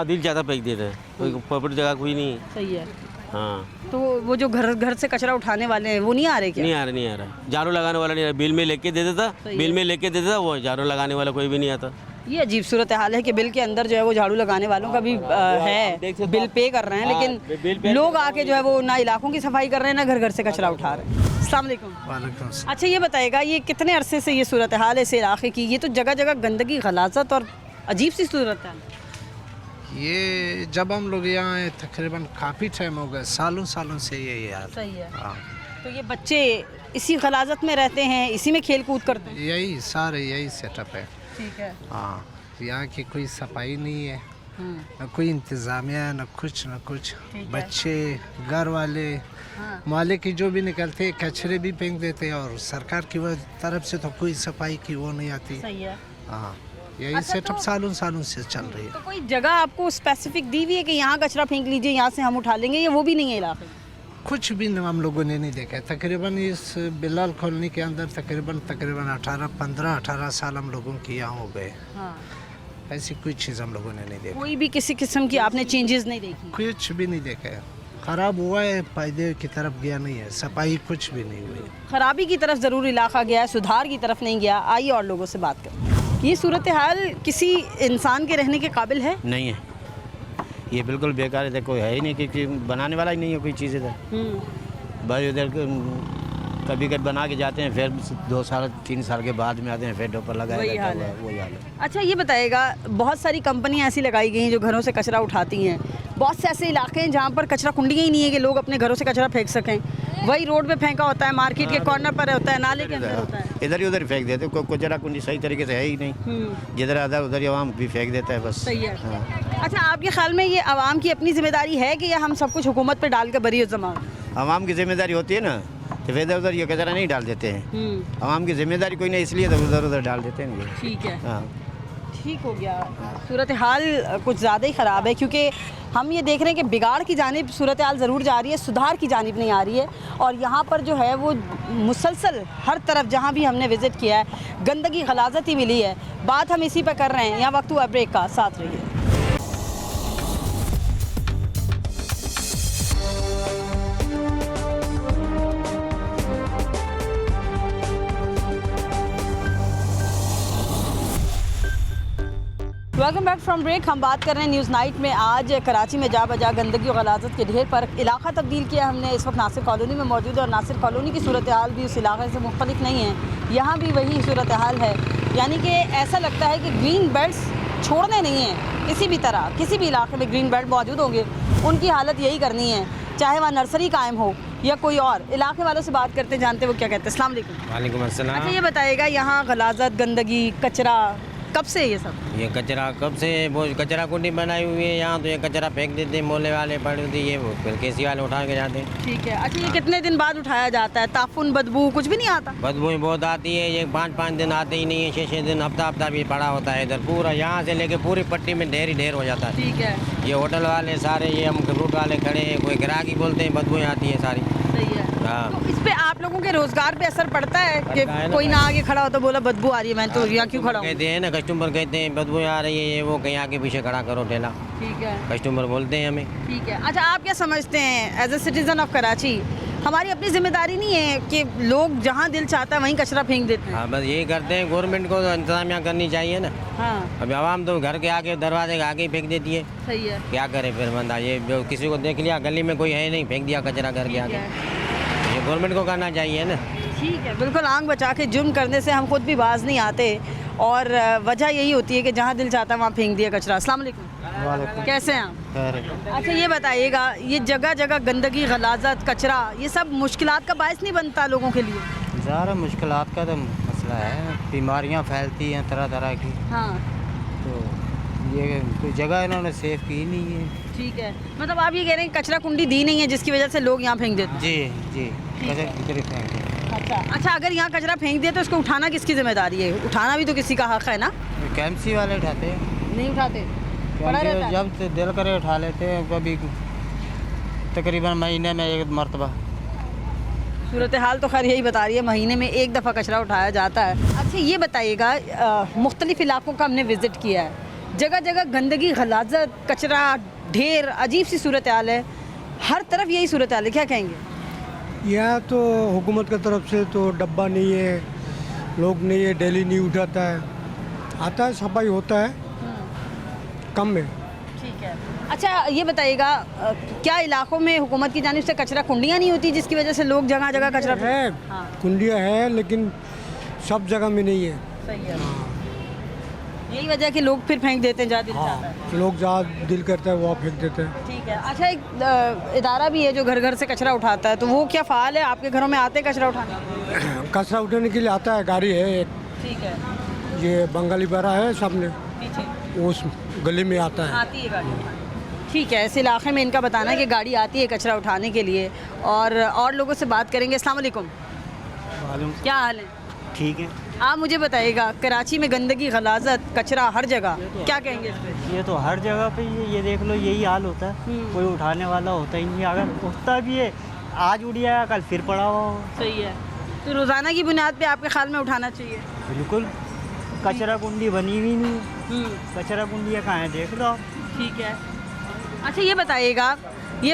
दिल चाहता फेंक देते हैं, कोई प्रॉपर जगह कोई नहीं है। सही है। हाँ। तो वो जो घर से कचरा उठाने वाले हैं वो नहीं आ रहे क्या? नहीं आ रहा। झाड़ू लगाने वाला नहीं आ रहा, बिल में लेके दे देता, बिल में लेके दे देता, वो झाड़ू लगाने वाला कोई भी नहीं आता। ये अजीब सूरत हाल है कि बिल के अंदर जो है वो झाड़ू लगाने वालों का भी है, बिल पे कर रहे हैं, लेकिन लोग आके जो है वो ना इलाकों की सफाई कर रहे हैं ना घर से कचरा उठा रहे हैं। अस्सलाम वालेकुम। अच्छा ये बताइएगा, ये कितने अरसे से ये सूरत हाल है इस इलाके की? ये तो जगह जगह गंदगी, गलाजत और अजीब सी सूरत है। ये जब हम लोग यहाँ आए तकरीबन काफ़ी टाइम हो गया, सालों से यही हाल। सही है। तो ये बच्चे इसी गलाजत में रहते हैं, इसी में खेल कूद करते हैं? यही सारे यही सेटअप है। ठीक है। हाँ, यहाँ की कोई सफाई नहीं है, न कोई इंतज़ामिया, न कुछ बच्चे, घर वाले, मोहल्ले की जो भी निकलते कचरे भी फेंक देते और सरकार की तरफ से तो कोई सफाई की वो नहीं आती। सही है। हाँ, यही अच्छा, सेटअप तो सालों से चल रही है। तो कोई जगह आपको स्पेसिफिक दी हुई है कि यहाँ कचरा फेंक लीजिए, यहाँ से हम उठा लेंगे, या वो भी नहीं है इलाके में? कुछ भी हम लोगों ने नहीं देखा है। तकरीबन इस बिलाल कॉलोनी के अंदर तकरीबन 15-18 साल हम लोगों की यहाँ हो गए। हाँ। ऐसी कोई चीज़ हम लोगों ने नहीं देखी। कोई भी किसी किस्म की आपने चेंजेस नहीं देखी? कुछ भी नहीं देखा है। ख़राब हुआ है, फायदे की तरफ गया नहीं है, सफाई कुछ भी नहीं हुई। खराबी की तरफ ज़रूर इलाका गया है, सुधार की तरफ नहीं गया। आइए और लोगों से बात करें। ये सूरत हाल किसी इंसान के रहने के काबिल है? नहीं है, ये बिल्कुल बेकार है। कोई है ही नहीं, क्योंकि बनाने वाला ही नहीं है कोई चीज़ इधर। भाई उधर कभी कभी बना के जाते हैं, फिर 2 साल 3 साल के बाद में आते हैं, फिर ऊपर लगाया वही रहता हाल है। है। वही हाल है। अच्छा ये बताइएगा, बहुत सारी कंपनियां ऐसी लगाई गई हैं जो घरों से कचरा उठाती हैं। बहुत से ऐसे इलाके हैं जहाँ पर कचरा कुंडियाँ ही नहीं है कि लोग अपने घरों से कचरा फेंक सकें। वही रोड पे फेंका होता है, मार्केट के कॉर्नर पर होता है, नाले के अंदर होता है। इधर ही उधर फेंक देते, कोई कचरा कुंडी सही तरीके से है ही नहीं। जिधर आता है उधर ही आवाम भी फेंक देता है बस। सही है। हाँ। अच्छा, आपके ख्याल में ये आवाम की अपनी जिम्मेदारी है कि या हम सब कुछ हुकूमत पे डाल के बरी जमा? आवाम की जिम्मेदारी होती है ना, तो इधर उधर ये कचरा नहीं डाल देते हैं। आवाम की जिम्मेदारी कोई नहीं, इसलिए तो उधर उधर डाल देते हैं। ठीक है। हाँ, ठीक हो गया। सूरत हाल कुछ ज़्यादा ही ख़राब है, क्योंकि हम ये देख रहे हैं कि बिगाड़ की जानिब सूरत हाल ज़रूर जा रही है, सुधार की जानिब नहीं आ रही है। और यहाँ पर जो है वो मुसलसल हर तरफ जहाँ भी हमने विज़िट किया है गंदगी गलाजत ही मिली है। बात हम इसी पर कर रहे हैं। यहाँ वक्त हुआ ब्रेक का, साथ रहिए। Welcome back from break. हम बात कर रहे हैं न्यूज़ नाइट में। आज कराची में जा बजा गंदगी और गलाजत के ढेर पर इलाका तब्दील किया हमने। इस वक्त नासिर कॉलोनी में मौजूद है और नासिर कॉलोनी की सूरत हाल भी उस इलाके से मुख्तलिफ नहीं है। यहाँ भी वही सूरत हाल है, यानी कि ऐसा लगता है कि ग्रीन बेल्ट्स छोड़ने नहीं हैं। किसी भी तरह किसी भी इलाके में ग्रीन बेल्ट मौजूद होंगे, उनकी हालत यही करनी है, चाहे वहाँ नर्सरी कायम हो या कोई और। इलाके वालों से बात करते जानते वो क्या कहते हैं। अस्सलाम वालेकुम। वालेकुम अस्सलाम। अच्छा ये बताइएगा, यहाँ गलाजत गंदगी कचरा कब से ये सब? ये कचरा कब से, वो कचरा कुंडी बनाई हुई है यहाँ, तो ये कचरा फेंक देते हैं मोहल्ले वाले, पड़े होते ये फिर केसी वाले उठा के जाते हैं। ठीक है। अच्छा ये कितने दिन बाद उठाया जाता है? ताफुन, बदबू कुछ भी नहीं आता? बदबू बहुत आती है, ये 5-5 दिन आते ही नहीं है, 6-6 दिन हफ्ता भी पड़ा होता है इधर। पूरा यहाँ से लेके पूरी पट्टी में ढेर ही ढेर हो जाता है। ठीक है। ये होटल वाले सारे, ये हम फ्रूट वाले खड़े हैं, कोई ग्राहकी बोलते हैं, बदबू आती है सारी। सही है। हाँ। तो इस पे आप लोगों के रोजगार पे असर पड़ता है कि कोई ना आगे खड़ा हो तो बोला बदबू आ रही है, मैं तो यहाँ क्यों खड़ा हूँ? कहते हैं ना, कस्टमर कहते हैं बदबू आ रही है, ये वो कहीं आगे पीछे खड़ा करो ठेला। ठीक है। कस्टमर बोलते हैं हमें। ठीक है। अच्छा आप क्या समझते हैं as a citizen of Karachi, हमारी अपनी जिम्मेदारी नहीं है कि लोग जहाँ दिल चाहता है वहीं कचरा फेंक देते हैं? हाँ बस यही करते हैं, गवर्नमेंट को तो इंतजामिया करनी चाहिए ना। हाँ। अभी आवाम तो घर के आगे, दरवाजे के आगे ही फेंक देती है। सही है। क्या करे फिर बंदा, ये जो किसी को देख लिया गली में कोई है नहीं, फेंक दिया कचरा घर के आगे। ये गवर्नमेंट को करना चाहिए ना। ठीक है, बिल्कुल। आंख बचा के जुर्म करने से हम खुद भी बाज नहीं आते, और वजह यही होती है कि जहाँ दिल चाहता है वहाँ फेंक दिया कचरा। अस्सलाम वालेकुम। कैसे हैं आप? अच्छा ये बताइएगा, ये जगह जगह गंदगी, गलाजत, कचरा, ये सब मुश्किलात का बायस नहीं बनता लोगों के लिए? ज़्यादा मुश्किलात का तो मसला है, बीमारियाँ फैलती हैं तरह तरह की। हाँ। तो ये कोई जगह इन्होंने सेफ की नहीं है। ठीक है, मतलब आप ये कह रहे हैं कचरा कुंडी दी नहीं है जिसकी वजह से लोग यहाँ फेंक देते हैं? जी जी, कचरा फेंक देते। अच्छा, अगर यहाँ कचरा फेंक दिया तो इसको उठाना किसकी जिम्मेदारी है? उठाना भी तो किसी का हक है ना? कैंपसी वाले उठाते हैं। नहीं उठाते? पड़ा रहता है? जब से दिल करे उठा लेते हैं, कभी तकरीबन महीने में 1 मरतबा। सूरत हाल तो खैर यही बता रही है, महीने में 1 दफ़ा कचरा उठाया जाता है। अच्छा ये बताइएगा, मुख्तलिफ इलाकों का हमने विज़िट किया है, जगह जगह गंदगी, गलाजत, कचरा, ढेर, अजीब सी सूरत हाल है, हर तरफ यही सूरत हाल है, क्या कहेंगे? यहाँ तो हुकूमत की तरफ से तो डब्बा नहीं है, लोग नहीं है, डेली नहीं उठाता है, आता है सफाई होता है कम में। ठीक है। अच्छा ये बताइएगा, क्या इलाकों में हुकूमत की जानिब से कचरा कुंडियाँ नहीं होती जिसकी वजह से लोग जगह जगह कचरा है? हाँ। कुंडियाँ है लेकिन सब जगह में नहीं है। सही है। यही वजह है कि लोग फिर फेंक देते हैं जहाँ दिल चाहता है। लोग जहाँ दिल करता है वहाँ फेंक देते हैं। ठीक है। अच्छा एक इदारा भी है जो घर घर से कचरा उठाता है, तो वो क्या फ़ाल है? आपके घरों में आते हैं कचरा उठाने? कचरा उठाने के लिए आता है, गाड़ी है एक। ठीक है। ये बंगाली बरा है सामने, पीछे उस गली में आता है। आती है गाड़ी? ठीक है, इस इलाके में इनका बताना है कि गाड़ी आती है कचरा उठाने के लिए। और लोगों से बात करेंगे। अस्सलाम वालेकुम, क्या हाल है? ठीक है। आप मुझे बताइएगा, कराची में गंदगी, गलाजत, कचरा हर जगह, क्या कहेंगे इस पे? ये तो हर जगह पे ये देख लो, यही हाल होता है। कोई उठाने वाला होता ही नहीं। अगर उठता भी है, आज उड़ जाएगा, कल फिर पड़ा हुआ हो। सही है। तो रोज़ाना की बुनियाद पे आपके ख्याल में उठाना चाहिए? बिल्कुल। कचरा कुंडी बनी हुई नहीं, कचरा कुंडियाँ कहाँ है देख लो। ठीक है। अच्छा ये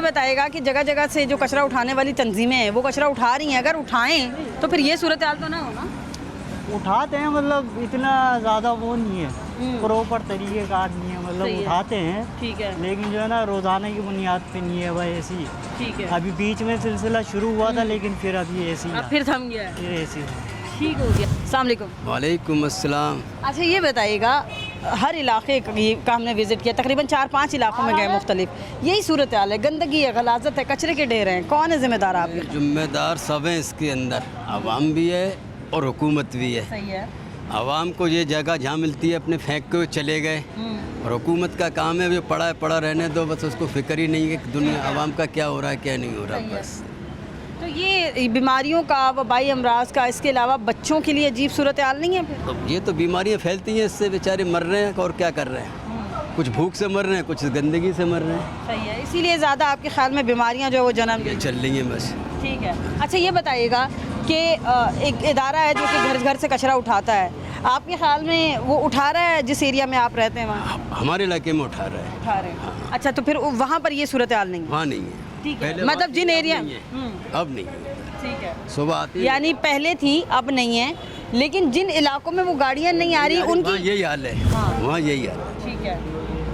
बताइएगा कि जगह जगह से जो कचरा उठाने वाली तंजीमें हैं वो कचरा उठा रही हैं, अगर उठाएं तो फिर ये सूरत हाल तो ना हो ना? उठाते हैं, मतलब इतना ज़्यादा वो नहीं है, प्रॉपर तरीके का नहीं है, मतलब उठाते हैं। ठीक है। लेकिन जो है ना रोज़ाना की बुनियाद पे नहीं है भाई, ऐसी। ठीक है। अभी बीच में सिलसिला शुरू हुआ था, लेकिन फिर अभी ऐसी अब फिर थम गया है। फिर ऐसी। ठीक हो गया। अस्सलाम वालेकुम। वालेकुम अस्सलाम। अच्छा ये बताइएगा, हर इलाके का हमने विज़िट किया, तकरीबन 4-5 इलाकों में गए मुख्तलिफ, यही सूरत हाल है, गंदगी है, गलाजत है, कचरे के ढेर हैं। कौन है ज़िम्मेदार? आपके जिम्मेदार सब हैं इसके अंदर, आवाम भी है और हुकूमत भी है। सही है। आवाम को ये जगह जहाँ मिलती है अपने फेंक के चले गए, और हुकूमत का काम है जो पड़ा रहने दो, बस उसको फिक्र ही नहीं है कि दुनिया आवाम का क्या हो रहा है क्या नहीं हो रहा। बस तो ये बीमारियों का, वबाई अमराज का, इसके अलावा बच्चों के लिए अजीब सूरत हाल नहीं है फिर? तो ये तो बीमारियाँ फैलती हैं, इससे बेचारे मर रहे हैं और क्या कर रहे हैं। कुछ भूख से मर रहे हैं, कुछ गंदगी से मर रहे हैं। सही है। इसीलिए ज़्यादा आपके ख्याल में बीमारियाँ जो है वो जन्म चल रही हैं बस। ठीक है। अच्छा ये बताइएगा कि एक इदारा है जो कि घर घर से कचरा उठाता है, आपके ख्याल में वो उठा रहा है जिस एरिया में आप रहते हैं वहाँ? हमारे इलाके में उठा रहा है। उठा रहे हैं। अच्छा, तो फिर वहाँ पर ये सूरत हाल नहीं है? वहाँ नहीं है। ठीक है। मतलब जिन एरिया अब नहीं है। ठीक है। सुबह आती है, यानी पहले थी अब नहीं है, लेकिन जिन इलाकों में वो गाड़ियाँ नहीं आ रही उनकी यही हाल है। वहाँ यही हाल है। ठीक है।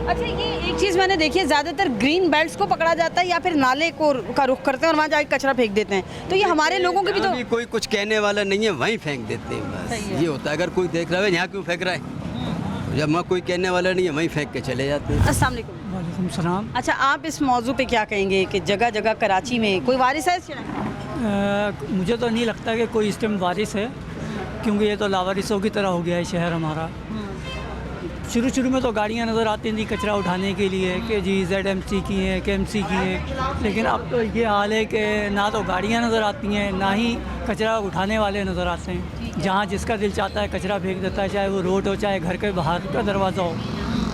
अच्छा ये एक चीज़ मैंने देखी है, ज़्यादातर ग्रीन बेल्ट्स को पकड़ा जाता है या फिर नाले का रुख करते हैं और वहाँ जाके कचरा फेंक देते हैं। तो ये हमारे लोगों के भी तो कोई कुछ कहने वाला नहीं है, वहीं फेंक देते हैं बस। ये होता है, अगर कोई देख रहा है यहाँ क्यों फेंक रहा है, जब वहाँ कोई कहने वाला नहीं है वहीं फेंक के चले जाते हैं। अस्सलाम वालेकुम। वालेकुम सलाम। अच्छा आप इस मौजू पे क्या कहेंगे कि जगह जगह कराची में कोई वारिस है? मुझे तो नहीं लगता कि कोई इस टाइम वारिस है, क्योंकि ये तो लावारिसों की तरह हो गया है शहर हमारा। शुरू में तो गाड़ियाँ नज़र आती थी कचरा उठाने के लिए कि जी ZMC की हैं, KMC की हैं, लेकिन अब तो ये हाल है कि ना तो गाड़ियाँ नज़र आती हैं, ना ही कचरा उठाने वाले नज़र आते हैं। जहाँ जिसका दिल चाहता है कचरा फेंक देता है, चाहे वो रोड हो चाहे घर के बाहर का दरवाज़ा हो।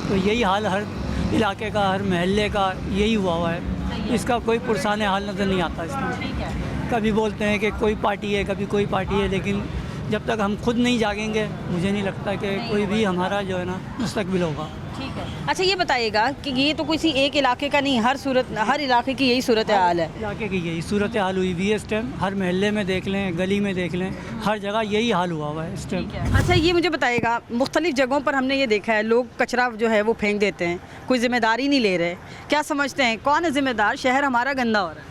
तो यही हाल हर इलाके का, हर महल्ले का यही हुआ है। इसका कोई पुरसाने हाल नज़र नहीं आता इसमें। कभी बोलते हैं कि कोई पार्टी है, कभी कोई पार्टी है, लेकिन जब तक हम खुद नहीं जागेंगे मुझे नहीं लगता कि कोई भी हमारा जो है ना मुस्तकबिल होगा। ठीक है। अच्छा ये बताइएगा कि ये तो किसी एक इलाके का नहीं, हर इलाके की यही सूरत हाल है। इलाके की यही सूरत हाल हुई भी है इस टाइम। हर महल्ले में देख लें, गली में देख लें, हर जगह यही हाल हुआ हुआ है इस टाइम। अच्छा ये मुझे बताइएगा, मुख्तलिफ जगहों पर हमने ये देखा है लोग कचरा जो है वो फेंक देते हैं, कोई जिम्मेदारी नहीं ले रहे। क्या समझते हैं कौन है जिम्मेदार? शहर हमारा गंदा हो रहा है।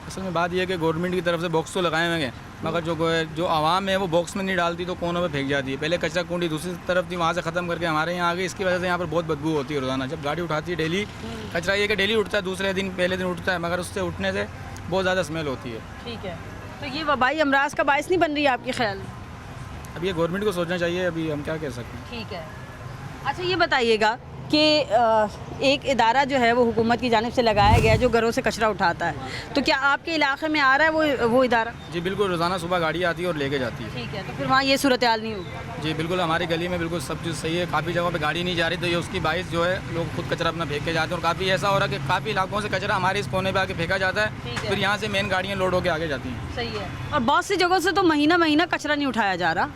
असल में बात यह है कि गवर्नमेंट की तरफ से बॉक्स तो लगाए हुए हैं, मगर जो आवाम है वो बॉक्स में नहीं डालती, तो कोनों में फेंक जाती है। पहले कचरा कुंडी दूसरी तरफ थी, वहाँ से ख़त्म करके हमारे यहाँ आ गई। इसकी वजह से यहाँ पर बहुत बदबू होती है रोज़ाना। जब गाड़ी उठाती है डेली, कचरा ये कि डेली उठता है, दूसरे दिन पहले दिन उठता है, मगर उससे उठने से बहुत ज़्यादा स्मेल होती है। ठीक है। तो ये वबाई अमराज का बायस नहीं बन रही है आपके ख्याल? अब ये गवर्नमेंट को सोचना चाहिए, अभी हम क्या कह सकते हैं। ठीक है। अच्छा ये बताइएगा कि एक इदारा जो है वो हुकूमत की जानिब से लगाया गया है जो घरों से कचरा उठाता है, तो क्या आपके इलाके में आ रहा है वो इदारा? जी बिल्कुल, रोज़ाना सुबह गाड़ी आती है और लेके जाती है। ठीक है। तो फिर वहाँ ये सूरत हाल नहीं होगी? जी बिल्कुल, हमारी गली में बिल्कुल सब चीज़ सही है। काफ़ी जगहों पे गाड़ी नहीं जा रही, तो ये उसकी बाइस जो है लोग खुद कचरा अपना फेंक के जाते हैं। और काफ़ी ऐसा हो रहा है कि काफ़ी इलाकों से कचरा हमारे इस कोने पे आके फेंका जाता है, फिर यहाँ से मेन गाड़ियाँ लोड होकर आगे जाती हैं। सही है। और बहुत सी जगहों से तो महीना कचरा नहीं उठाया जा रहा।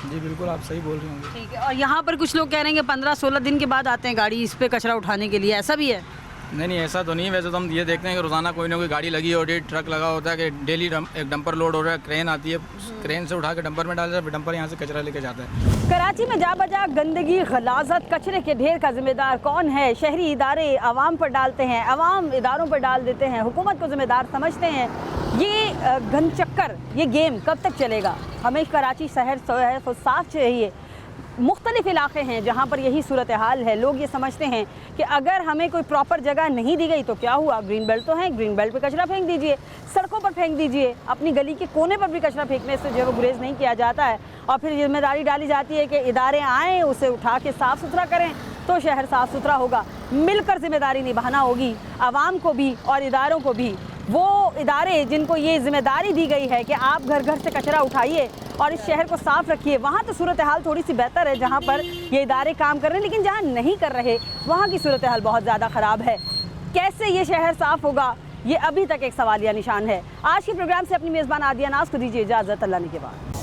जी बिल्कुल, आप सही बोल रहे होंगे। ठीक है। और यहाँ पर कुछ लोग कह रहे हैं कि 15-16 दिन के बाद आते हैं गाड़ी इस पे कचरा उठाने के लिए, ऐसा भी है? नहीं, ऐसा तो नहीं है। वैसे तो हम ये देखते हैं कि रोज़ाना कोई ना कोई गाड़ी लगी होती है, ट्रक लगा होता है कि डेली एक डंपर लोड हो रहा है, क्रेन आती है, क्रेन से उठा के डंपर में डाल रहा है, डंपर यहाँ से कचरा लेके जाता है। कराची में जा बजा गंदगी, गलाजत, कचरे के ढेर का जिम्मेदार कौन है? शहरी इदारे आवाम पर डालते हैं, आवाम इदारों पर डाल देते हैं, हुकूमत को जिम्मेदार समझते हैं। ये घनचक्कर, ये गेम कब तक चलेगा? हमें कराची शहर तो साफ चाहिए। मुख्तलिफ इलाके हैं जहाँ पर यही सूरत हाल है। लोग ये समझते हैं कि अगर हमें कोई प्रॉपर जगह नहीं दी गई तो क्या हुआ, ग्रीन बेल्ट तो है, ग्रीन बेल्ट पे कचरा फेंक दीजिए, सड़कों पर फेंक दीजिए, अपनी गली के कोने पर भी कचरा फेंकने से जो है वो गुरेज नहीं किया जाता है। और फिर जिम्मेदारी डाली जाती है कि इदारे आएँ, उसे उठा के साफ़ सुथरा करें। तो शहर साफ़ सुथरा होगा। मिलकर जिम्मेदारी निभाना होगी, आवाम को भी और इदारों को भी। वो इदारे जिनको ये जिम्मेदारी दी गई है कि आप घर घर से कचरा उठाइए और इस शहर को साफ़ रखिए, वहाँ तो सूरत हाल थोड़ी सी बेहतर है जहाँ पर ये इदारे काम कर रहे हैं, लेकिन जहाँ नहीं कर रहे वहाँ की सूरत हाल बहुत ज़्यादा ख़राब है। कैसे ये शहर साफ़ होगा, ये अभी तक एक सवालिया निशान है। आज के प्रोग्राम से अपनी मेज़बान आदिया नाज को दीजिए इजाज़त, अल्लाह ने के बाद।